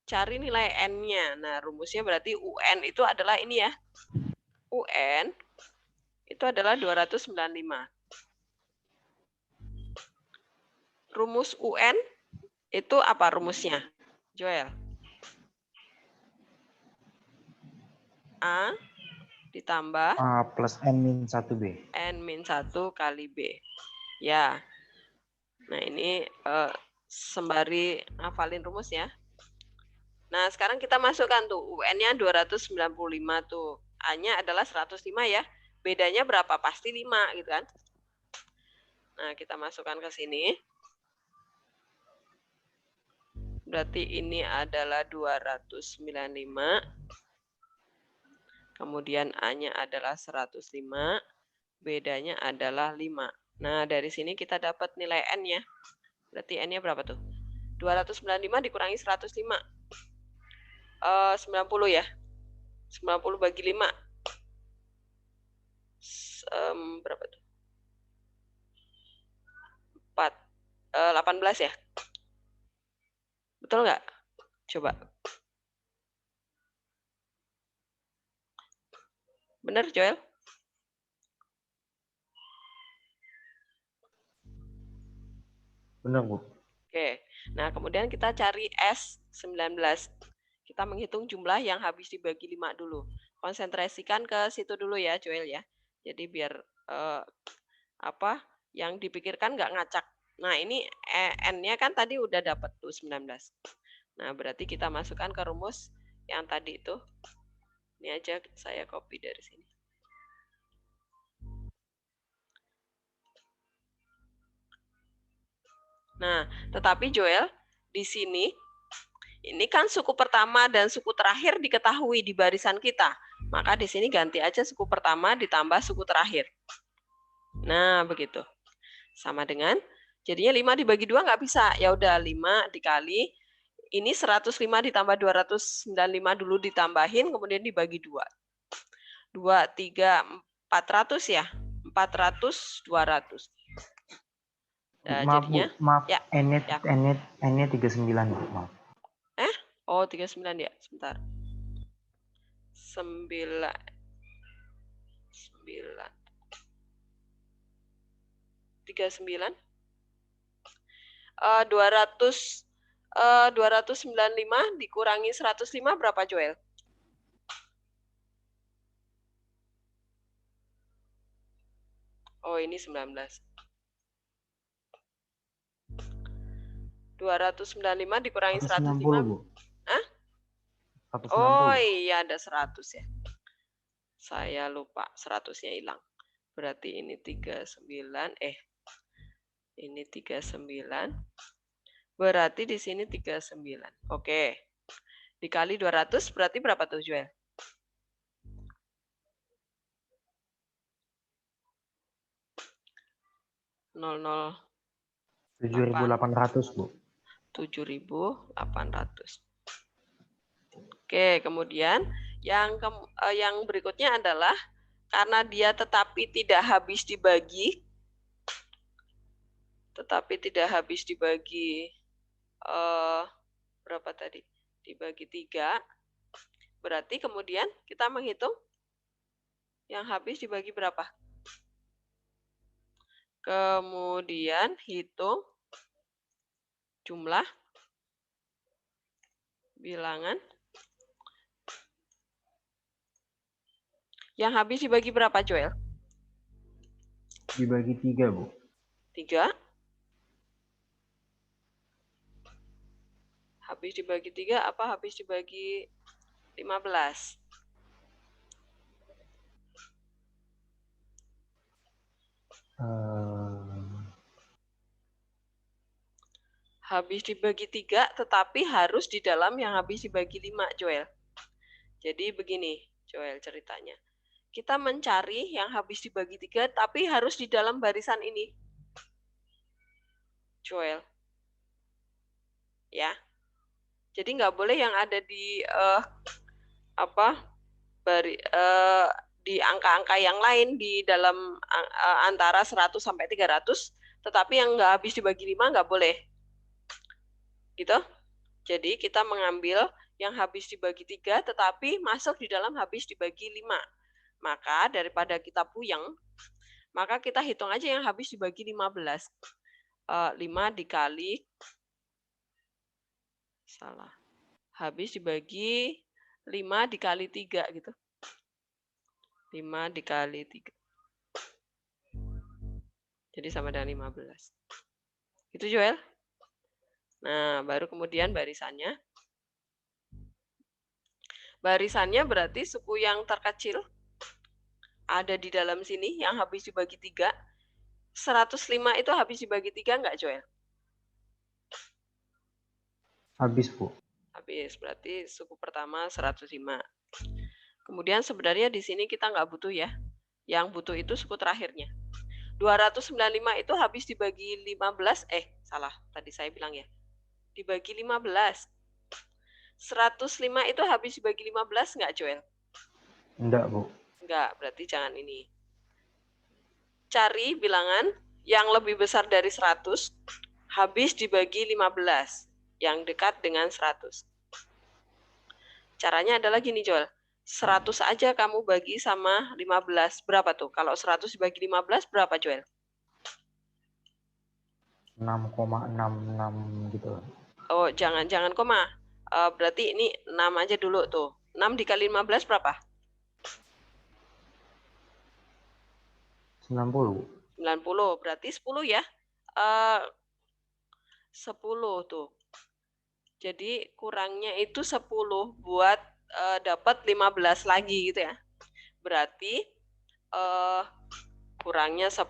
Cari nilai N-nya. Nah, rumusnya berarti UN itu adalah ini ya. UN itu adalah 295. Rumus UN itu apa rumusnya? Joel. A ditambah A plus N min 1B. N min 1 kali B. Ya. Nah, ini sembari ngafalin rumus ya. Nah, sekarang kita masukkan tuh UN-nya 295 tuh. A-nya adalah 105 ya. Bedanya berapa? Pasti 5 gitu kan. Nah, kita masukkan ke sini. Berarti ini adalah 295. Kemudian A-nya adalah 105. Bedanya adalah 5. Nah, dari sini kita dapat nilai N-nya. Berarti N-nya berapa tuh? 295 dikurangi 105. 90 ya. 90 bagi 5. Berapa tuh? 18 ya? Betul nggak? Coba. Bener, Joel? Benar, Bu. Oke. Nah, kemudian kita cari S19. Kita menghitung jumlah yang habis dibagi 5 dulu. Konsentrasikan ke situ dulu ya, Joel ya. Jadi biar yang dipikirkan nggak ngacak. Nah, ini N-nya kan tadi udah dapat tuh 19. Nah, berarti kita masukkan ke rumus yang tadi itu. Ini aja saya copy dari sini. Nah, tetapi Joel, di sini ini kan suku pertama dan suku terakhir diketahui di barisan kita. Maka di sini ganti aja suku pertama ditambah suku terakhir. Nah, begitu. Sama dengan, jadinya 5 dibagi 2 nggak bisa. Ya udah 5 dikali, ini 105 ditambah 295 dulu ditambahin, kemudian dibagi 2. 2, 3, 400 ya? 400, 200. Nah, Maaf, jadinya, Bu. Maaf. ya, N-nya 39, Bu. Maaf. Oh, 39 ya? Sebentar. 9. 39. 295 dikurangi 105 berapa, Joel? Oh, ini 19. 295 dikurangi 105. 190, Bu. Hah? 190. Oh iya, ada 100 ya. Saya lupa, 100-nya hilang. Berarti ini 39, ini 39. Berarti di sini 39. Oke. Dikali 200 berarti berapa tuh, Joel? 7.800, Bu. 7.800. Oke, kemudian yang berikutnya adalah karena dia tetapi tidak habis dibagi, berapa tadi? Dibagi 3. Berarti kemudian kita menghitung yang habis dibagi berapa? Kemudian hitung jumlah bilangan yang habis dibagi berapa, Joel? Dibagi 3, Bu. 3. Habis dibagi 3 apa habis dibagi 15? Habis dibagi 3 tetapi harus di dalam yang habis dibagi 5, Joel. Jadi begini, Joel, ceritanya. Kita mencari yang habis dibagi 3 tapi harus di dalam barisan ini. Joel. Ya. Jadi nggak boleh yang ada di di angka-angka yang lain di dalam antara 100 sampai 300, tetapi yang nggak habis dibagi 5 nggak boleh. Gitu. Jadi kita mengambil yang habis dibagi 3 tetapi masuk di dalam habis dibagi 5. Maka daripada kita puyeng, maka kita hitung aja yang habis dibagi 15. 5 dikali habis dibagi 5 dikali 3 gitu. 5 dikali 3. Jadi sama dengan 15. Itu, Joel? Nah, baru kemudian barisannya. Barisannya berarti suku yang terkecil ada di dalam sini yang habis dibagi 3. 105 itu habis dibagi 3 nggak, Joel? Habis, Bu. Habis, berarti suku pertama 105. Kemudian sebenarnya di sini kita nggak butuh ya. Yang butuh itu suku terakhirnya. 295 itu habis dibagi 15, salah, tadi saya bilang ya. Dibagi 15. 105 itu habis dibagi 15 nggak, Joel? Enggak, Bu. Enggak, berarti jangan ini. Cari bilangan yang lebih besar dari 100 habis dibagi 15, yang dekat dengan 100. Caranya adalah gini, Joel. 100 aja kamu bagi sama 15. Berapa tuh? Kalau 100 dibagi 15, berapa, Joel? 6,66 gitu. Oh, jangan koma. Berarti ini 6 aja dulu tuh. 6 dikali 15 berapa? 90. 90, berarti 10 ya. 10 tuh. Jadi kurangnya itu 10 buat dapat 15 lagi gitu ya. Berarti kurangnya 10.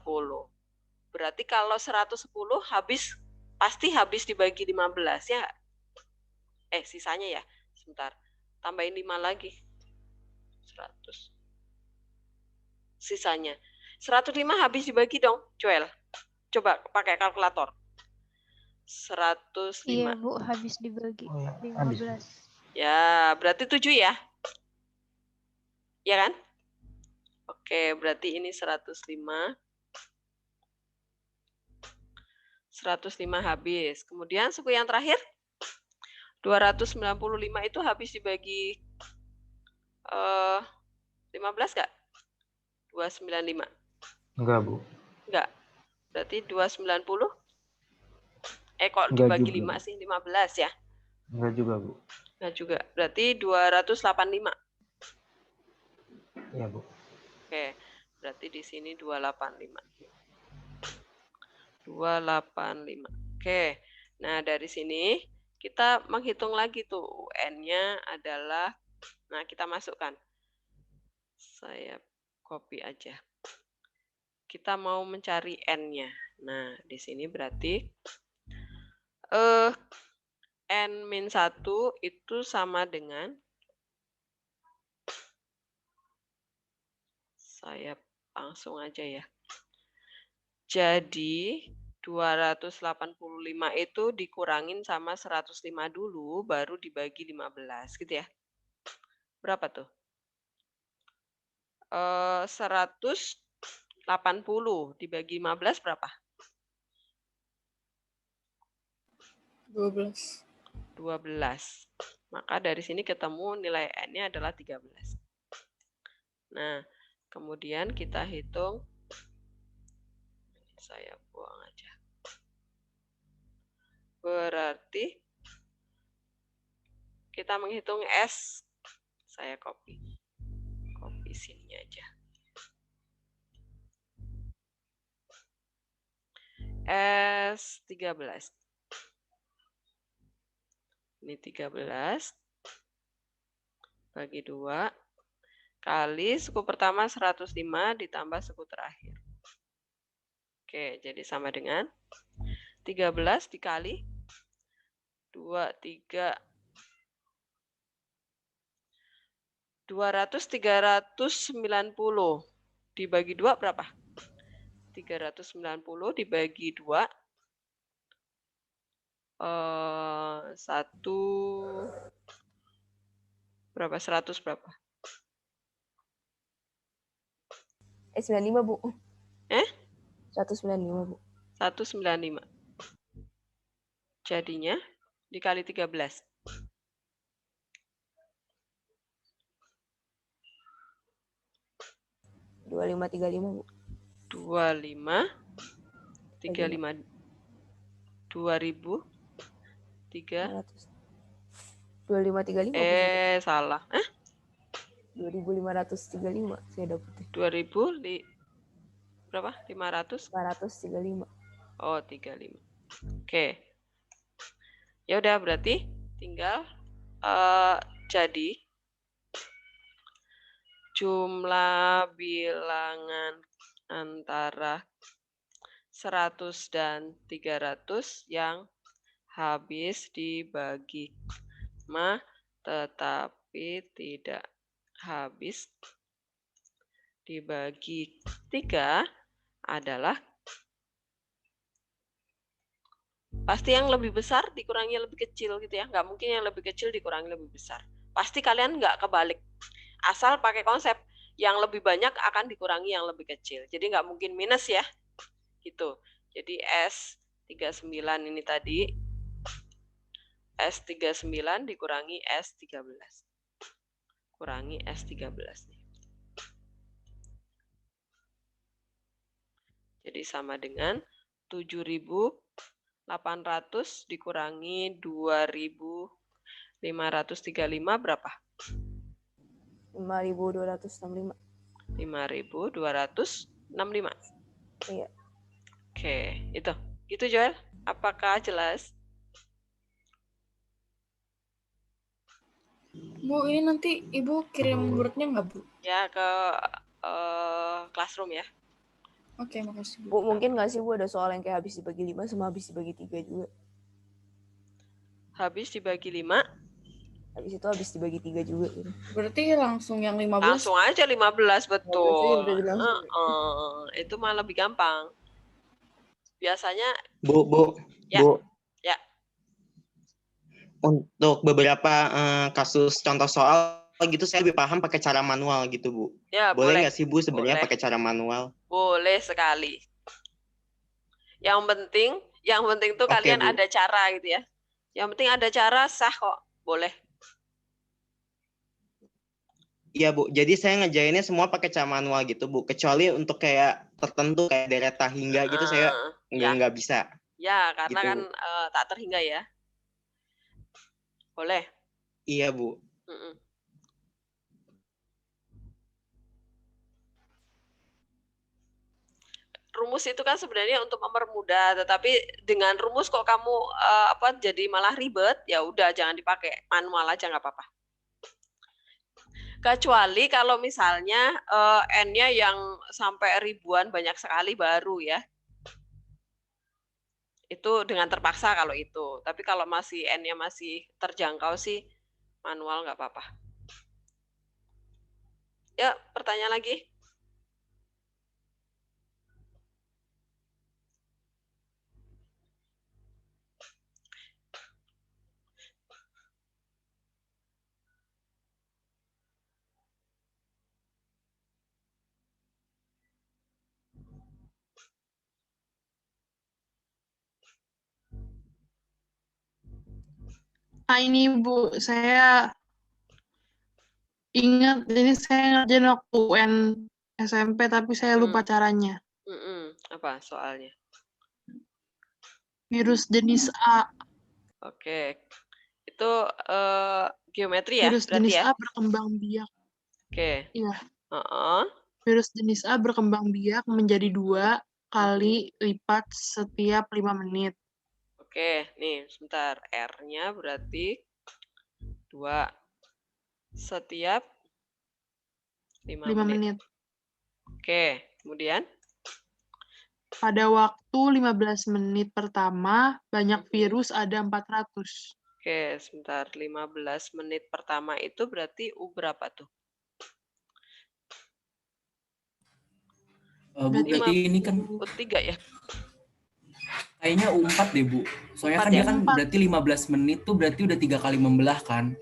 Berarti kalau 110 pasti habis dibagi 15 ya. Sisanya ya. Sebentar. Tambahin 5 lagi. 100. Sisanya. 105 habis dibagi dong, Joel. Coba pakai kalkulator. 105. Iya, Bu, habis dibagi 15. Habis. Ya, berarti 7 ya? Ya kan? Oke, berarti ini 105. 105 habis. Kemudian suku yang terakhir 295 itu habis dibagi 15 nggak? 295. Enggak, Bu. Enggak. Berarti 290. Kok Enggak dibagi juga. 5 sih? 15 ya? Enggak juga, Bu. Enggak juga. Berarti 285. Iya, Bu. Oke. Berarti di sini 285. 285. Oke. Nah, dari sini kita menghitung lagi tuh UN-nya adalah, nah kita masukkan. Saya copy aja. Kita mau mencari N-nya. Nah, di sini berarti N-1 itu sama dengan, saya langsung aja ya. Jadi 285 itu dikurangin sama 105 dulu, baru dibagi 15 gitu ya. Berapa tuh? 180 dibagi 15 berapa? 12. 12. Maka dari sini ketemu nilai N-nya adalah 13. Nah, kemudian kita hitung. Saya buang aja. Berarti kita menghitung S. Saya copy. Copy sini aja. S13. Ini 13 bagi 2 kali suku pertama 105 ditambah suku terakhir. Oke, jadi sama dengan 13 dikali 2, 3, 390 dibagi 2 berapa? 390 dibagi 2 berapa? 100 berapa? 95, Bu. 195, Bu. 195. Jadinya dikali 13. 2535, Bu. 2535. 2000 2535. Salah. 2535 saya dapat. 2000 berapa? 500? 535. Oh, 35. Oke. Ya udah berarti tinggal jadi jumlah bilangan antara 100 dan 300 yang habis dibagi 5 tetapi tidak habis dibagi 3 adalah pasti yang lebih besar dikurangi yang lebih kecil gitu ya. Nggak mungkin yang lebih kecil dikurangi lebih besar. Pasti kalian nggak kebalik. Asal pakai konsep yang lebih banyak akan dikurangi yang lebih kecil. Jadi nggak mungkin minus ya. Gitu. Jadi S39 ini tadi S39 dikurangi S13. Kurangi S13 nih. Jadi sama dengan 7.800 dikurangi 2.535 berapa? 5.265. 5.265. Iya. Oke, itu. Gitu Joel. Apakah jelas? Bu, ini nanti Ibu kirim Word-nya nggak, Bu? Ya, ke Classroom ya. Oke, makasih, Bu, mungkin nggak sih Bu ada soal yang kayak habis dibagi 5 sama habis dibagi 3 juga? Habis dibagi 5. Habis itu habis dibagi 3 juga gitu. Berarti langsung yang 15? Langsung aja 15, betul. 15 langsung. Itu malah lebih gampang. Biasanya Bu, ya. Bu. Ya. Untuk beberapa kasus contoh soal gitu saya lebih paham pakai cara manual gitu, Bu. Ya, boleh nggak sih Bu sebenarnya boleh. pakai cara manual? Boleh sekali. Yang penting tuh kalian Bu. ada cara gitu ya. Yang penting ada cara, sah kok. Boleh. Iya Bu, jadi saya ngerjainnya semua pakai cara manual gitu Bu. Kecuali untuk kayak tertentu kayak dereta hingga gitu saya nggak bisa. Ya, karena gitu. kan tak terhingga ya. Boleh. Iya Bu. Rumus itu kan sebenarnya untuk mempermudah, tetapi dengan rumus kok kamu jadi malah ribet, ya udah jangan dipakai, manual aja nggak apa-apa. Kecuali kalau misalnya N-nya yang sampai ribuan banyak sekali baru ya. Itu dengan terpaksa kalau itu. Tapi kalau masih N-nya masih terjangkau sih manual nggak apa-apa. Ya, pertanyaan lagi. Ini Bu, saya ingat ini saya ngerjain waktu UN SMP tapi saya lupa caranya. Apa soalnya? Virus jenis A. Oke. Itu geometri ya? Virus Berarti jenis ya? A berkembang biak. Oke. Iya. Virus jenis A berkembang biak menjadi 2 kali lipat setiap 5 menit. Oke, nih sebentar. R-nya berarti 2 setiap 5 menit. Oke, kemudian? Pada waktu 15 menit pertama, banyak virus ada 400. Oke, sebentar. 15 menit pertama itu berarti U berapa tuh? Berarti ini kan U3 ya? Kayaknya U4 deh, Bu. Soalnya kan dia kan berarti 15 menit tuh berarti udah 3 kali membelah kan.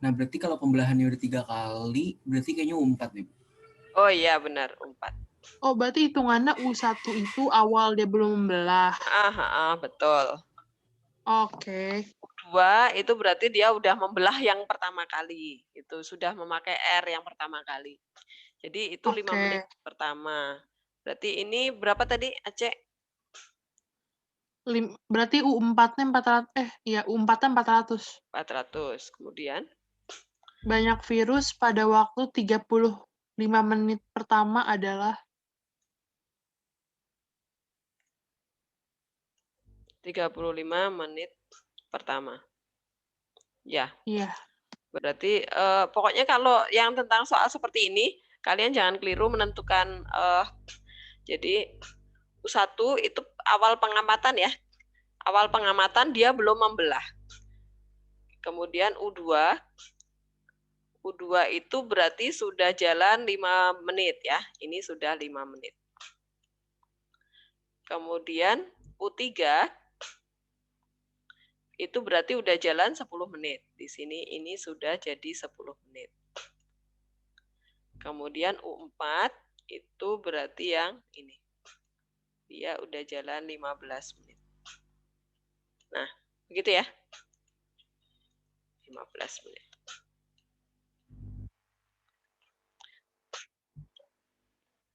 Nah, berarti kalau pembelahannya udah 3 kali, berarti kayaknya U4 deh, Bu. Oh iya, benar, U4. Oh, berarti hitungannya U1 itu awal dia belum membelah. Betul. Oke. U2 itu berarti dia udah membelah yang pertama kali. Itu sudah memakai R yang pertama kali. Jadi itu 5 menit pertama. Berarti ini berapa tadi, Aceh? Berarti U4-nya 400, U4-nya 400. 400. Kemudian? Banyak virus pada waktu 35 menit pertama adalah 35 menit pertama. Ya. Iya. Berarti pokoknya kalau yang tentang soal seperti ini, kalian jangan keliru menentukan. Jadi U1 itu awal pengamatan ya. Awal pengamatan dia belum membelah. Kemudian U2 itu berarti sudah jalan 5 menit ya. Ini sudah 5 menit. Kemudian U3 itu berarti udah jalan 10 menit. Di sini ini sudah jadi 10 menit. Kemudian U4 itu berarti yang ini. Dia udah jalan 15 menit. Nah, begitu ya. 15 menit.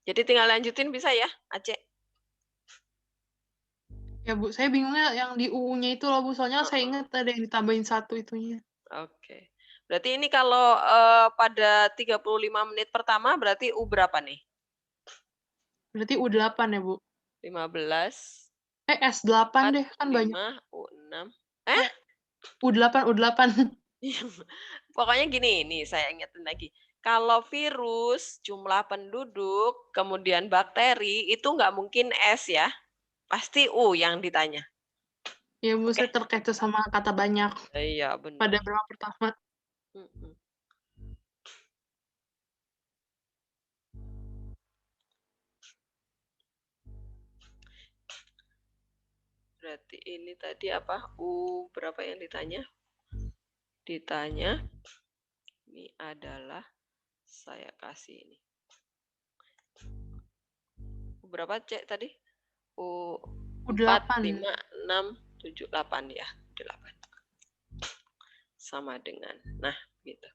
Jadi tinggal lanjutin bisa ya, Aceh? Ya Bu, saya bingungnya yang di UU-nya itu loh Bu, soalnya saya ingat ada yang ditambahin 1 itunya. Oke. Berarti ini kalau pada 35 menit pertama berarti U berapa nih? Berarti U8 ya Bu? 15. S8 deh, kan 5, banyak. U6. U8. Pokoknya gini, nih saya ingetin lagi. Kalau virus, jumlah penduduk, kemudian bakteri, itu nggak mungkin S ya. Pasti U yang ditanya. Ya Bu, saya terkecoh sama kata banyak. Iya, benar. Pada berapa pertama. Berarti ini tadi apa? U berapa yang ditanya? Ditanya, ini adalah, saya kasih ini. U berapa cek tadi? U4, 5, 6, 7, 8 ya. 8. Sama dengan, nah gitu.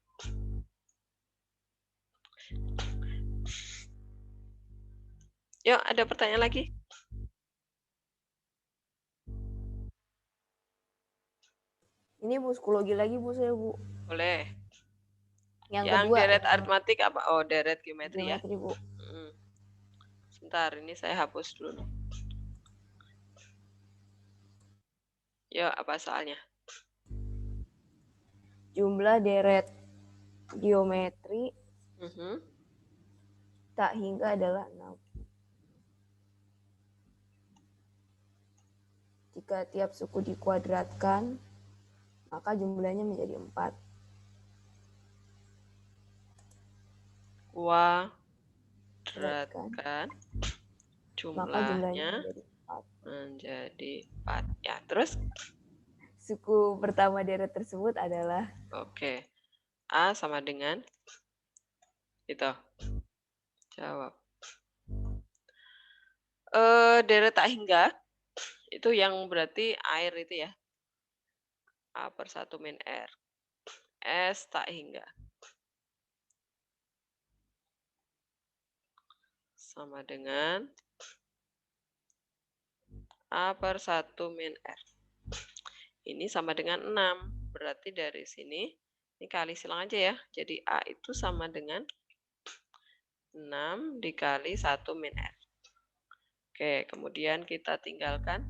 Yuk, ada pertanyaan lagi? Ini Bu, psikologi lagi Bu saya Bu. Boleh. Yang kedua. Deret yang aritmatik apa? Oh, deret geometri ya. Bu. Sebentar, ini saya hapus dulu. Yuk, apa soalnya? Jumlah deret geometri tak hingga adalah 6. Jika tiap suku dikuadratkan, maka jumlahnya menjadi 4. Kuadratkan jumlahnya menjadi 4. Ya, terus? Suku pertama deret tersebut adalah? Oke. A sama dengan? Itu. Jawab. Deret tak hingga, itu yang berarti air itu ya. A per 1 min R. S tak hingga. Sama dengan A per 1 min R. Ini sama dengan 6. Berarti dari sini, ini kali silang aja ya. Jadi A itu sama dengan 6 dikali 1 min R. Oke, kemudian kita tinggalkan.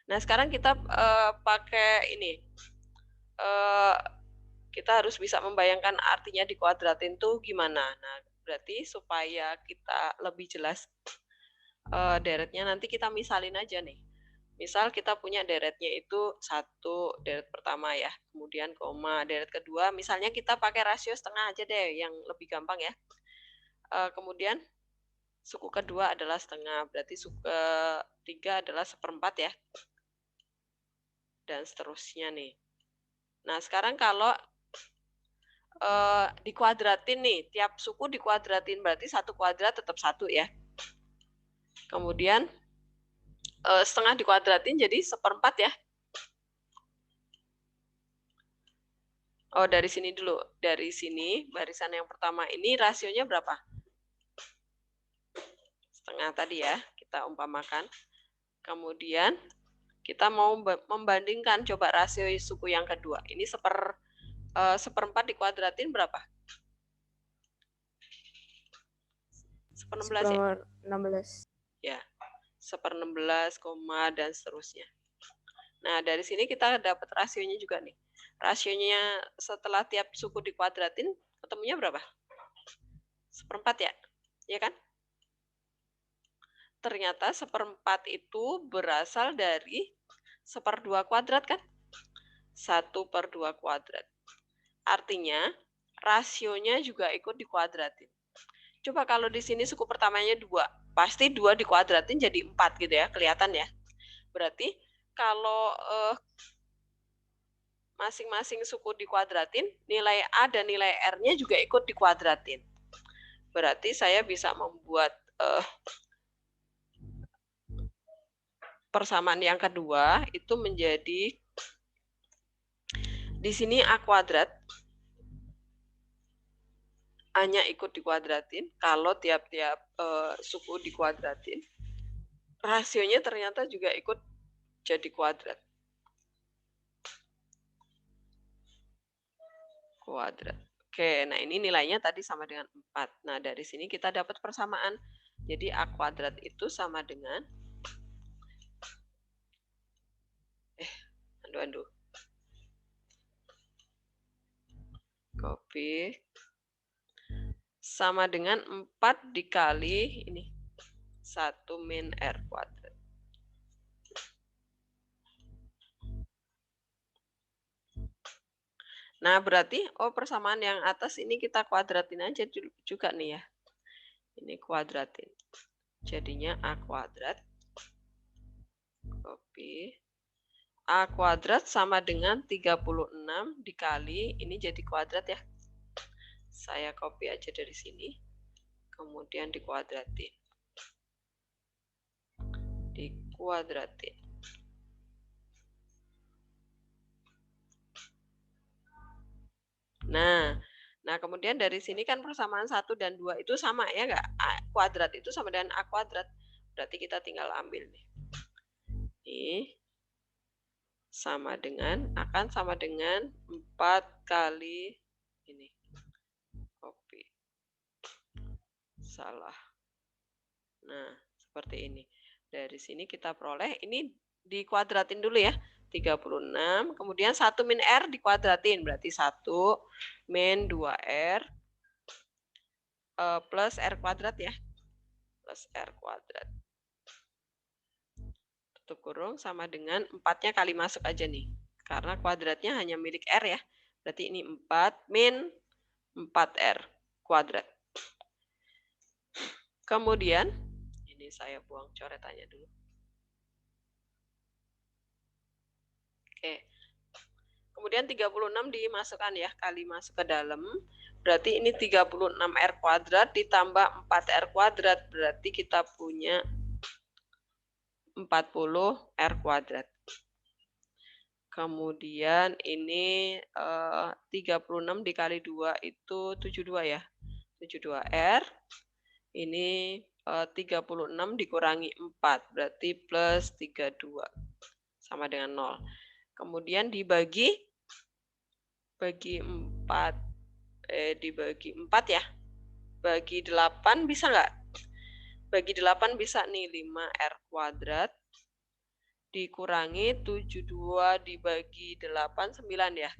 Nah, sekarang kita pakai ini. Kita harus bisa membayangkan artinya dikuadratin tuh gimana. Nah, berarti supaya kita lebih jelas deretnya, nanti kita misalin aja nih. Misal kita punya deretnya itu 1, deret pertama ya, kemudian koma, deret kedua, misalnya kita pakai rasio setengah aja deh, yang lebih gampang ya. Kemudian suku kedua adalah setengah, berarti suku ketiga adalah 1/4 ya. Dan seterusnya nih. Nah, sekarang kalau dikuadratin nih, tiap suku dikuadratin, berarti 1 kuadrat tetap 1 ya. Kemudian setengah dikuadratin jadi 1/4 ya. Oh, dari sini dulu. Dari sini, barisan yang pertama ini rasionya berapa? Setengah tadi ya, kita umpamakan. Kemudian kita mau membandingkan, coba rasio suku yang kedua. Ini 1/4 dikuadratin berapa? 1/16 ya? 1/16. Ya, 1/16, dan seterusnya. Nah, dari sini kita dapat rasionya juga nih. Rasionya setelah tiap suku dikuadratin, ketemunya berapa? 1/4 ya? Ya kan? Ternyata 1/4 itu berasal dari 1/2 kuadrat kan? 1/2 kuadrat. Artinya, rasionya juga ikut dikuadratin. Coba kalau di sini suku pertamanya 2, pasti 2 dikuadratin jadi 4 gitu ya, kelihatan ya. Berarti kalau masing-masing suku dikuadratin, nilai A dan nilai R-nya juga ikut dikuadratin. Berarti saya bisa membuat persamaan yang kedua itu menjadi di sini A kuadrat A-nya ikut dikuadratin. Kalau tiap-tiap suku dikuadratin, rasionya ternyata juga ikut jadi kuadrat. Oke, nah ini nilainya tadi sama dengan 4. Nah, dari sini kita dapat persamaan. Jadi A kuadrat itu sama dengan copy sama dengan 4 dikali ini 1 min R kuadrat. Nah, berarti persamaan yang atas ini kita kuadratin aja juga nih ya. Ini kuadratin. Jadinya A kuadrat. Copy. A kuadrat sama dengan 36 dikali, ini jadi kuadrat ya. Saya copy aja dari sini. Kemudian dikuadratin. Dikuadratin. Nah, kemudian dari sini kan persamaan 1 dan 2 itu sama ya nggak? A kuadrat itu sama dengan A kuadrat. Berarti kita tinggal ambil nih. Ini akan sama dengan 4 kali ini. Copy. Salah. Nah, seperti ini. Dari sini kita peroleh, ini dikuadratin dulu ya. 36, kemudian 1 min R dikuadratin, berarti 1 min 2R plus R kuadrat ya. Plus R kuadrat. Tutup kurung sama dengan 4-nya kali masuk aja nih. Karena kuadratnya hanya milik R ya. Berarti ini 4 min 4R kuadrat. Kemudian, ini saya buang coretannya dulu. Oke. Kemudian 36 dimasukkan ya, kali masuk ke dalam. Berarti ini 36R kuadrat ditambah 4R kuadrat. Berarti kita punya 40R kuadrat. Kemudian ini 36 dikali 2 itu 72 ya. 72R. Ini 36 dikurangi 4. Berarti plus 32. Sama dengan 0. Kemudian dibagi 4 dibagi 4 ya. Bagi 8 bisa nggak? Bagi 8 bisa nih, 5R kuadrat dikurangi 72 dibagi 8 9 ya.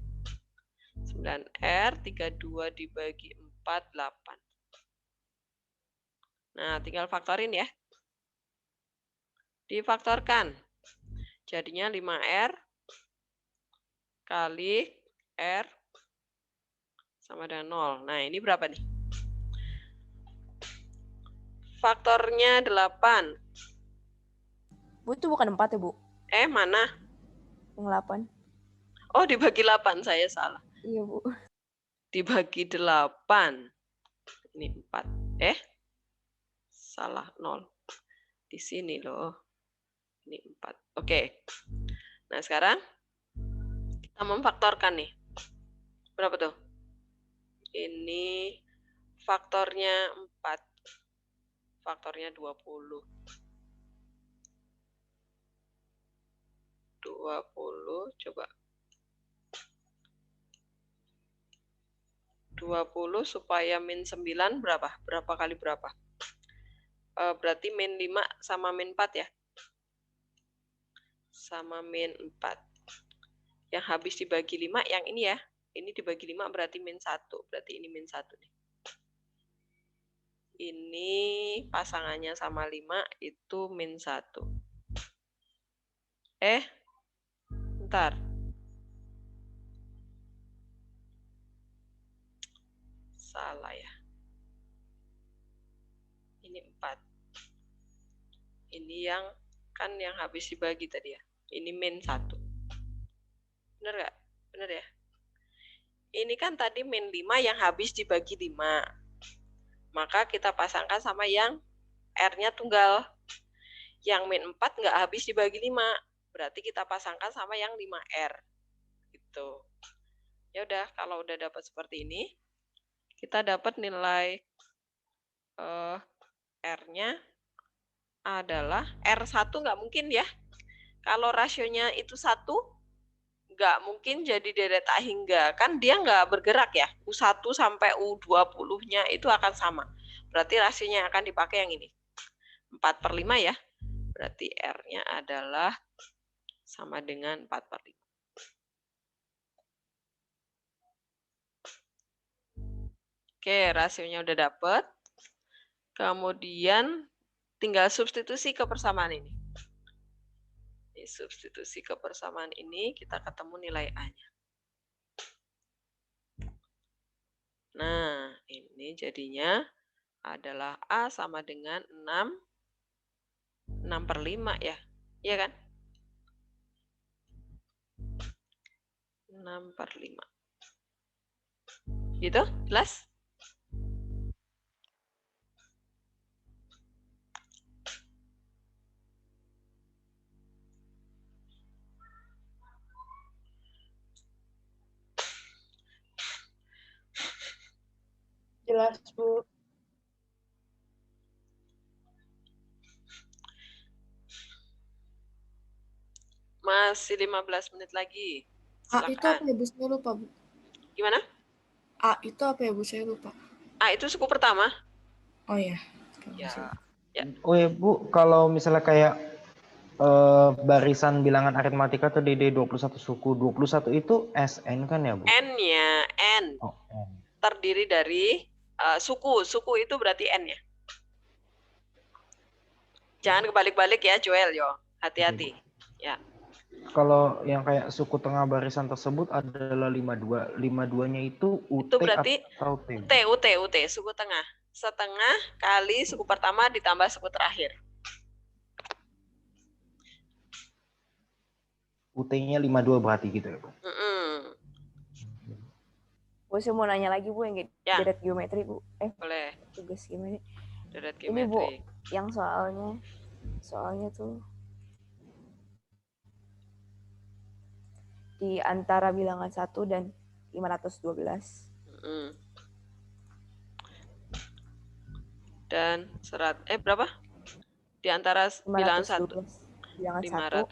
9R 32 dibagi 4 8. Nah, tinggal faktorin ya. Difaktorkan. Jadinya 5R kali R sama dengan 0. Nah, ini berapa nih? Faktornya 8. Bu, itu bukan 4 ya, Bu? Mana? Yang 8. Oh, dibagi 8. Saya salah. Iya, Bu. Dibagi 8. Ini 4. Salah 0. Di sini loh. Ini 4. Oke. Nah, sekarang kita memfaktorkan nih. Berapa tuh? Ini faktornya 4. Faktornya 20. 20 coba. 20 supaya min 9 berapa? Berapa kali berapa? Berarti min 5 sama min 4 ya. sama min 4. Yang habis dibagi 5 yang ini ya. Ini dibagi 5 berarti min 1. Berarti ini min 1 nih. Ini pasangannya sama 5 itu min 1. Bentar. Salah ya. Ini 4. Ini yang kan yang habis dibagi tadi ya. Ini min 1. Bener nggak? Bener ya? Ini kan tadi min 5 yang habis dibagi 5. Maka kita pasangkan sama yang R-nya tunggal. Yang min 4 nggak habis dibagi 5. Berarti kita pasangkan sama yang 5R. Gitu. Ya udah, kalau udah dapat seperti ini, kita dapat nilai R-nya adalah R1 nggak mungkin ya. Kalau rasionya itu 1, nggak mungkin jadi deret tak hingga. Kan dia nggak bergerak ya. U1 sampai U20-nya itu akan sama. Berarti rasionya akan dipakai yang ini. 4/5 ya. Berarti R-nya adalah sama dengan 4/5. Oke, rasionya udah dapet. Kemudian tinggal substitusi ke persamaan ini. Substitusi ke persamaan ini, kita ketemu nilai A-nya. Nah, ini jadinya adalah A sama dengan 6/5 ya. Iya kan? 6/5. Gitu? Jelas? Jelas, Bu. Masih 15 menit lagi. A itu apa ya, Bu? Saya lupa, Bu. Gimana? A itu apa ya, Bu? Saya lupa. A itu suku pertama. Oh ya. Ya. Oh ya, Bu, kalau misalnya kayak barisan bilangan aritmatika tuh DD 21 suku, 21 itu SN kan ya, Bu? N-nya, N. Oh, N. Terdiri dari suku. Suku itu berarti N-nya. Jangan kebalik-balik ya, Joel, yo. Hati-hati. Ya. Kalau yang kayak suku tengah barisan tersebut adalah 52. 52-nya itu UT itu berarti atau T? UT, suku tengah. Setengah kali suku pertama ditambah suku terakhir. UT-nya 52 berarti gitu ya, Bu? Bu, saya mau nanya lagi, Bu, yang deret geometri, Bu. Boleh. Tugas gimana? Deret geometri. Ini, Bu, yang soalnya tuh di antara bilangan 1 dan 512. Dan berapa? Di antara bilangan 1. Bilangan 1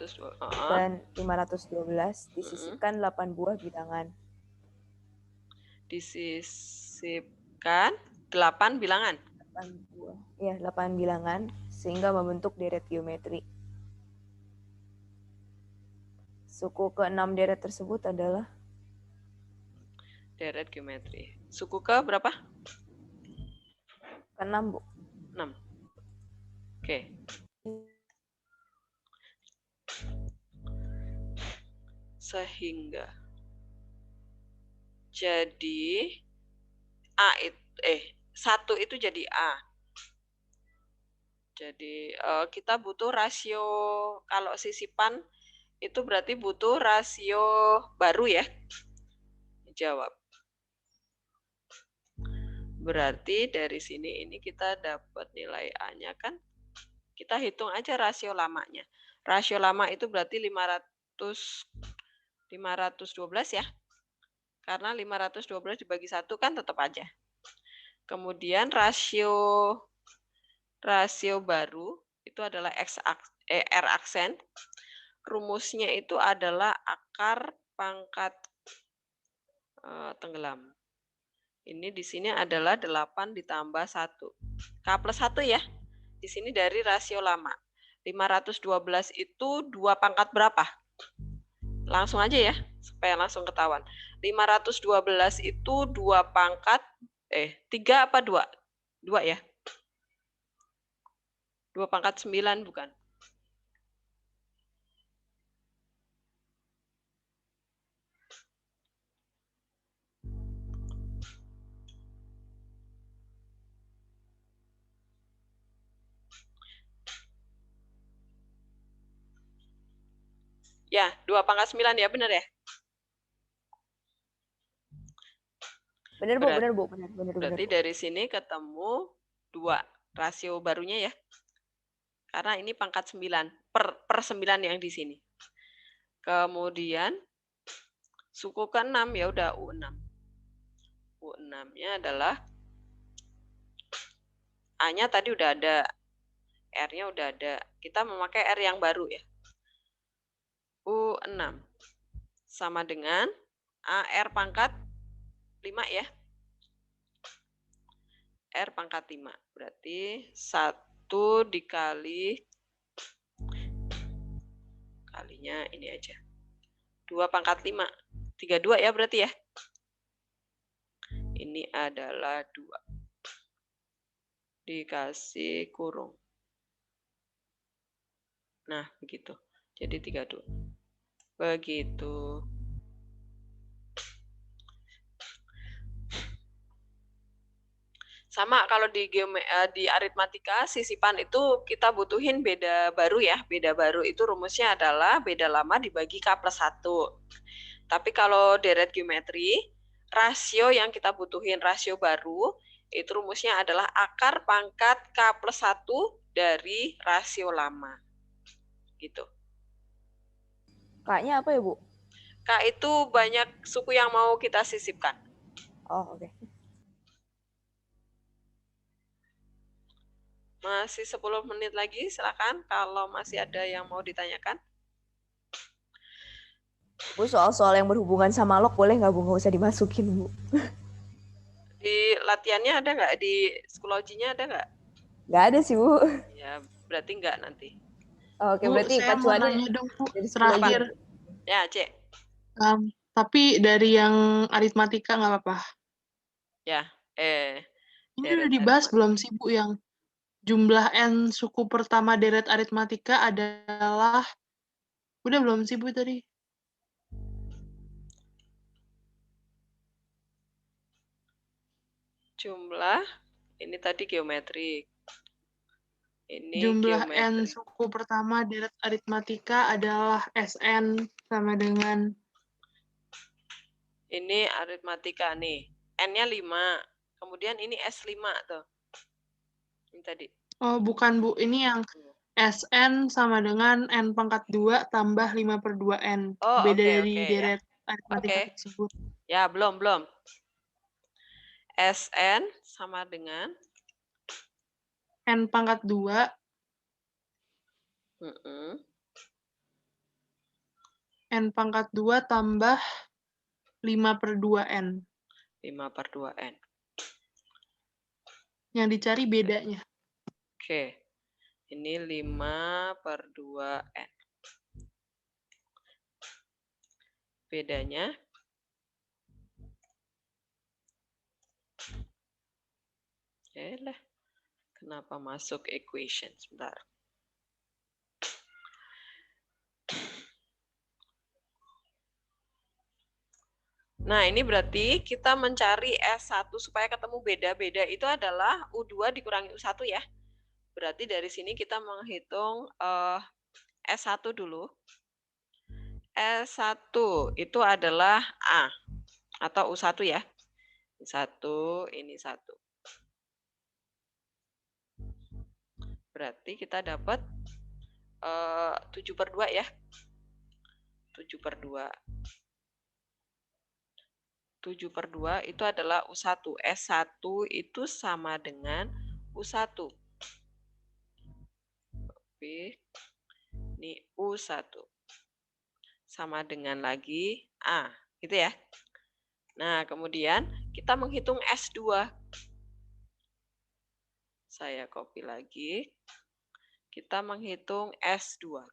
dan 512 disisipkan 8 buah bilangan. Disisipkan 8 bilangan. 8 buah. Ya, 8 bilangan sehingga membentuk deret geometri. Suku ke-6 deret tersebut adalah deret geometri. Suku ke berapa? Ke-6, Bu. 6. Oke. Sehingga jadi A itu 1 itu jadi A. Jadi kita butuh rasio, kalau sisipan itu berarti butuh rasio baru ya. Jawab. Berarti dari sini ini kita dapat nilai A-nya kan. Kita hitung aja rasio lamanya. Rasio lama itu berarti 512 ya. Karena 512 dibagi 1 kan tetap aja. Kemudian rasio baru itu adalah R aksen. Rumusnya itu adalah akar pangkat tenggelam. Ini di sini adalah 8 ditambah 1. K plus 1 ya. Di sini dari rasio lama. 512 itu 2 pangkat berapa? Langsung aja ya, supaya langsung ketahuan. 512 itu 2 pangkat, 3 apa 2? 2 ya? 2 pangkat 9 bukan? Ya, 2 pangkat 9 ya, benar ya? Benar Bu, benar Bu, benar. Berarti dari sini ketemu 2 rasio barunya ya. Karena ini pangkat 9 per 9 yang di sini. Kemudian suku ke-6 ya udah U6. U6-nya adalah A-nya tadi udah ada, R-nya udah ada. Kita memakai R yang baru ya. U6 sama dengan AR pangkat 5 ya. R pangkat 5. Berarti 1 dikali kalinya ini aja. 2 pangkat 5. 32 ya berarti ya. Ini adalah 2. Dikasih kurung. Nah, begitu. Jadi 32. Begitu. Sama kalau di aritmatika sisipan itu kita butuhin beda baru ya. Beda baru itu rumusnya adalah beda lama dibagi K+1. Tapi kalau deret geometri, rasio yang kita butuhin rasio baru, itu rumusnya adalah akar pangkat K+1 dari rasio lama. Gitu. K-nya apa ya, Bu? K itu banyak suku yang mau kita sisipkan. Oh, oke. Masih 10 menit lagi, silakan kalau masih ada yang mau ditanyakan. Bu, soal-soal yang berhubungan sama log boleh nggak, Bu? Nggak usah dimasukin, Bu. Di latihannya ada nggak? Di Schoology-nya ada nggak? Nggak ada sih, Bu. Ya, berarti nggak nanti. Oke, Bu, berarti saya mau nanya dong, Bu, terakhir. Ya, Cek. Tapi dari yang aritmatika nggak apa-apa. Ya, ini udah dibahas belum sih, Bu, yang jumlah N suku pertama deret aritmatika adalah, udah belum sih, Bu, tadi? Jumlah, ini tadi geometrik. Ini jumlah geometrik. N suku pertama deret aritmatika adalah Sn sama dengan... Ini aritmatika nih. N-nya 5. Kemudian ini S5 tuh. Ini tadi. Oh, bukan, Bu. Ini yang Sn sama dengan N pangkat 2 tambah 5/2N. Oh, beda okay, dari deret aritmatika tersebut. Ya, belum. Sn sama dengan N pangkat 2 N pangkat 2 tambah 5/2N. 5/2N. Yang dicari bedanya. Oke. Ini 5/2N. Bedanya lah. Kenapa masuk equation? Sebentar. Nah, ini berarti kita mencari S1 supaya ketemu beda-beda itu adalah U2 dikurangi U1 ya. Berarti dari sini kita menghitung S1 dulu. S1 itu adalah A atau U1 ya. Ini 1, ini 1. Berarti kita dapat 7/2 ya. 7/2. 7/2 itu adalah U1. S1 itu sama dengan U1. Oke. Ini U1. Sama dengan lagi A. Gitu ya. Nah, kemudian kita menghitung S2. Saya copy lagi. kita menghitung S2.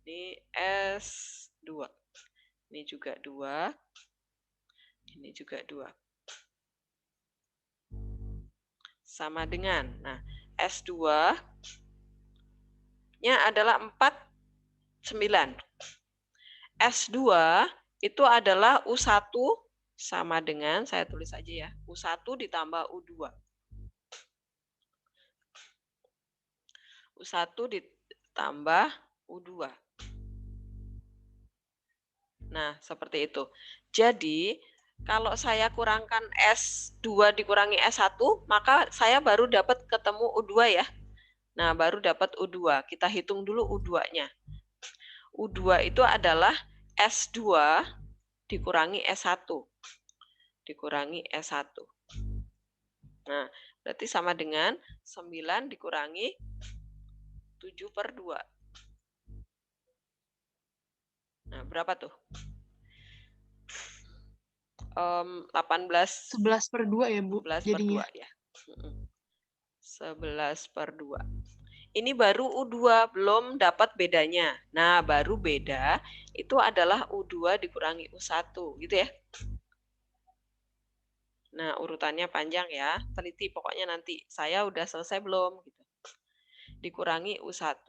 Ini S2. Ini juga 2. Ini juga 2. Sama dengan, nah S2-nya adalah 4, 9. S2 itu adalah U1 sama dengan, saya tulis aja ya, U1 ditambah U2. U1 ditambah U2. Nah, seperti itu. Jadi, kalau saya kurangkan S2 dikurangi S1, maka saya baru dapat ketemu U2 ya. Nah, baru dapat U2. Kita hitung dulu U2-nya. U2 itu adalah S2 dikurangi S1. Dikurangi S1. Nah, berarti sama dengan 9 dikurangi 7/2. Nah, berapa tuh? 18. 11/2 ya, Bu? 11/2 ya. 11/2. Ini baru U2, belum dapat bedanya. Nah, baru beda itu adalah U2 dikurangi U1, gitu ya. Nah, urutannya panjang ya. Teliti pokoknya nanti. Saya udah selesai belum? Gitu. Dikurangi U1.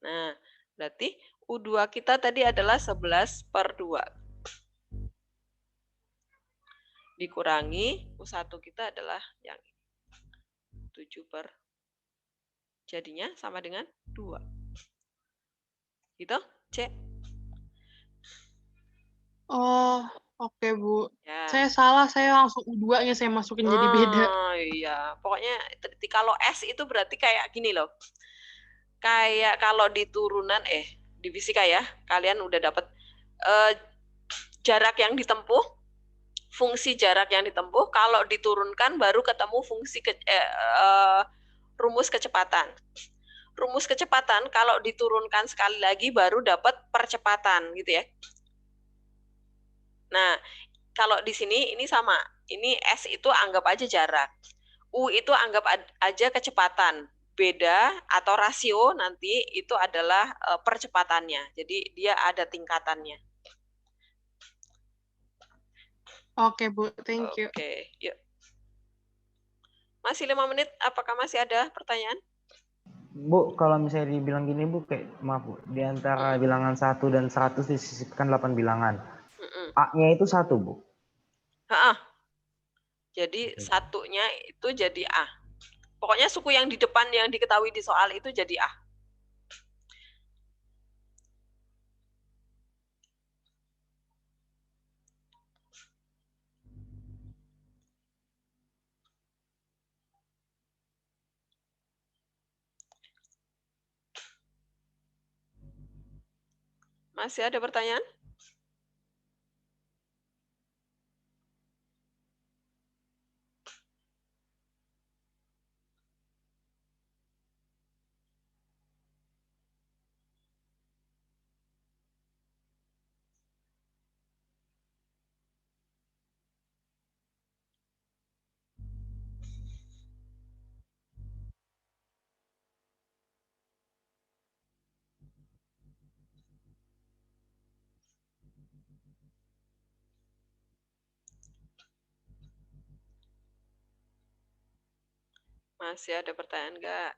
Nah, berarti U2 kita tadi adalah 11/2. Dikurangi U1 kita adalah yang 7 per. Jadinya sama dengan 2. Gitu, C? Oh, oke, Bu. Ya. Saya salah, saya langsung U2-nya saya masukin jadi beda. Oh iya, pokoknya kalau S itu berarti kayak gini loh. Kayak kalau di turunan, di fisika ya, kalian udah dapat jarak yang ditempuh, fungsi jarak yang ditempuh, kalau diturunkan baru ketemu fungsi rumus kecepatan. Rumus kecepatan kalau diturunkan sekali lagi baru dapat percepatan gitu ya. Nah, kalau di sini ini sama. Ini S itu anggap aja jarak. U itu anggap aja kecepatan. Beda atau rasio nanti itu adalah percepatannya. Jadi dia ada tingkatannya. Oke, Bu. Thank you. Oke, yuk. Masih 5 menit. Apakah masih ada pertanyaan? Bu, kalau misalnya dibilang gini, Bu, kayak maaf, Bu, di antara bilangan 1 dan 100 disisipkan 8 bilangan. A-nya itu 1, Bu. Jadi satunya itu jadi A. Pokoknya suku yang di depan yang diketahui di soal itu jadi A. Masih ada pertanyaan? Masih ada pertanyaan nggak?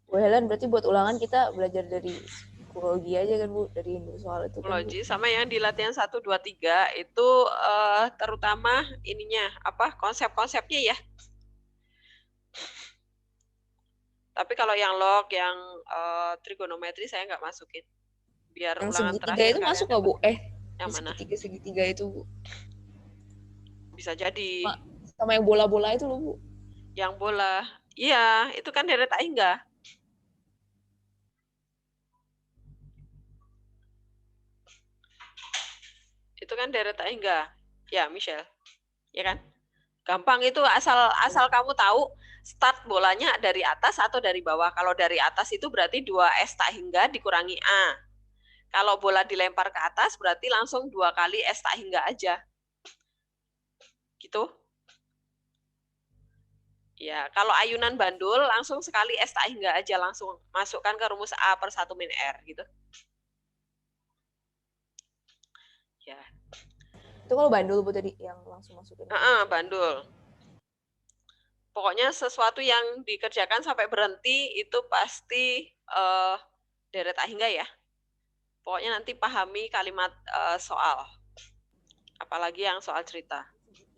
Bu Helen, berarti buat ulangan kita belajar dari psikologi aja kan, Bu? Dari soal itu kan, Psikologi sama yang di latihan 1, 2, 3 itu terutama ininya, konsep-konsepnya ya. Tapi kalau yang log, yang trigonometri saya nggak masukin. Biar yang ulangan segitiga terakhir itu masuk nggak, Bu? Yang mana? Segitiga itu, Bu. Bisa jadi. Sama yang bola-bola itu loh, Bu. Yang bola. Iya, itu kan deret tak hingga. Itu kan deret tak hingga. Ya, Michelle. Ya kan? Gampang itu asal kamu tahu start bolanya dari atas atau dari bawah. Kalau dari atas itu berarti 2S tak hingga dikurangi A. Kalau bola dilempar ke atas berarti langsung 2 kali S tak hingga aja. Gitu. Ya, kalau ayunan bandul langsung sekali S tak hingga aja, langsung masukkan ke rumus A per 1 min R gitu. Ya. Itu kalau bandul Bu tadi yang langsung masukin. Bandul. Pokoknya sesuatu yang dikerjakan sampai berhenti itu pasti deret tak hingga ya. Pokoknya nanti pahami kalimat soal. Apalagi yang soal cerita.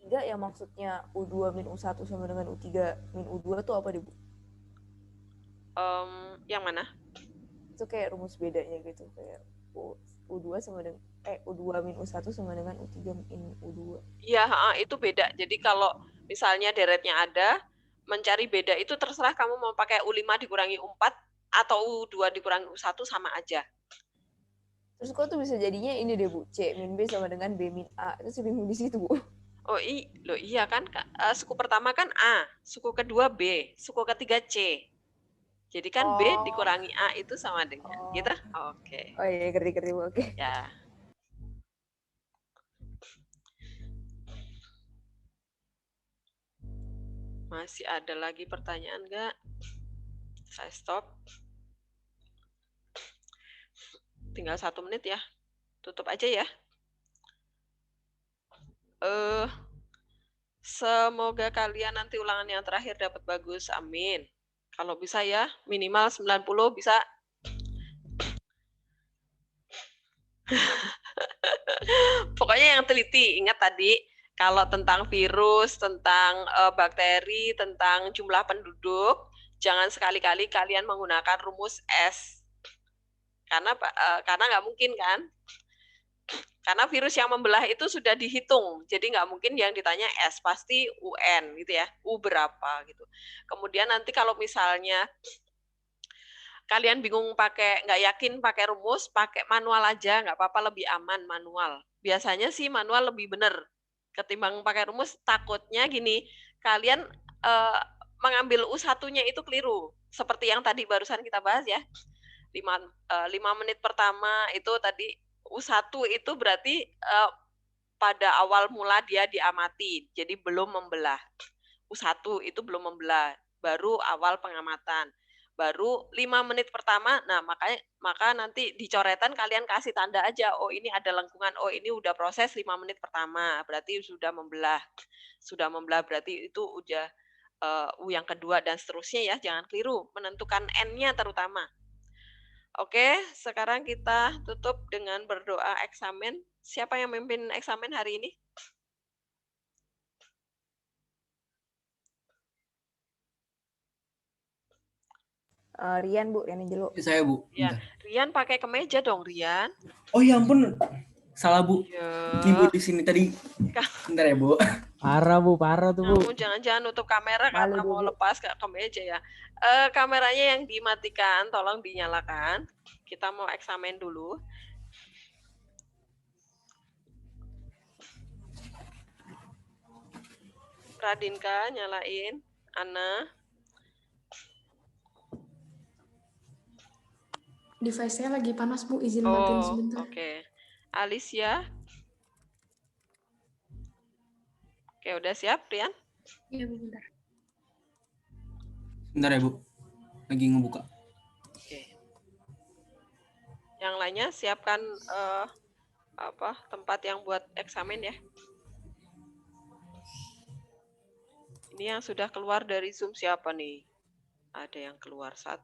U3 yang maksudnya U2 min U1 sama dengan U3 min U2 itu apa deh Bu? Yang mana? Itu kayak rumus bedanya gitu, kayak U2 sama dengan U2 min U1 sama dengan U3 min U2. Iya, itu beda. Jadi kalau misalnya deretnya ada, mencari beda itu terserah kamu mau pakai U5 dikurangi U4 atau U2 dikurangi U1 sama aja. Terus kok tuh bisa jadinya ini deh Bu, C min B sama dengan B min A. Itu sih bingung di situ Bu. Oh iya kan, suku pertama kan A, suku kedua B, suku ketiga C. Jadi kan B dikurangi A itu sama dengan gitu. Oke. Oh iya, ngerti Bu. Oke. Ya. Masih ada lagi pertanyaan nggak? Saya stop. Tinggal 1 menit ya. Tutup aja ya. Semoga kalian nanti ulangan yang terakhir dapat bagus. Amin. Kalau bisa ya, minimal 90 bisa. Pokoknya yang teliti. Ingat tadi, kalau tentang virus, tentang bakteri, tentang jumlah penduduk, jangan sekali-kali kalian menggunakan rumus S. Karena nggak mungkin kan? Karena virus yang membelah itu sudah dihitung, jadi nggak mungkin yang ditanya S, pasti UN gitu ya, U berapa gitu. Kemudian nanti kalau misalnya kalian bingung nggak yakin pakai rumus, pakai manual aja, nggak apa-apa, lebih aman manual. Biasanya sih manual lebih benar ketimbang pakai rumus. Takutnya gini, kalian mengambil U1-nya itu keliru, seperti yang tadi barusan kita bahas ya. 5 menit pertama itu tadi U1 itu berarti pada awal mula dia diamati, jadi belum membelah. U1 itu belum membelah, baru awal pengamatan. Baru 5 menit pertama, nah maka nanti di coretan kalian kasih tanda aja, oh ini ada lengkungan, oh ini udah proses 5 menit pertama, berarti sudah membelah. Sudah membelah berarti itu udah U yang kedua dan seterusnya ya, jangan keliru, menentukan N-nya terutama. Oke, sekarang kita tutup dengan berdoa eksamen. Siapa yang memimpin eksamen hari ini? Rian Bu, Rian Angelo. Saya Bu. Ya, Rian pakai kemeja dong, Rian. Oh ya ampun, salah Bu. Ini Bu di sini tadi. Bentar ya Bu. Parah Bu, parah tuh Bu. Kamu jangan nutup kamera karena mau lepas ke kemeja ya. Kameranya yang dimatikan, tolong dinyalakan. Kita mau eksamen dulu. Radinka, nyalain. Ana. Device-nya lagi panas Bu, izin matiin sebentar. Oke. Alicia. Oke, udah siap, Rian? Iya Bu, bentar. Bentar ya Bu, lagi ngebuka. Oke. Yang lainnya siapkan tempat yang buat eksamen ya. Ini yang sudah keluar dari Zoom siapa nih? Ada yang keluar 1.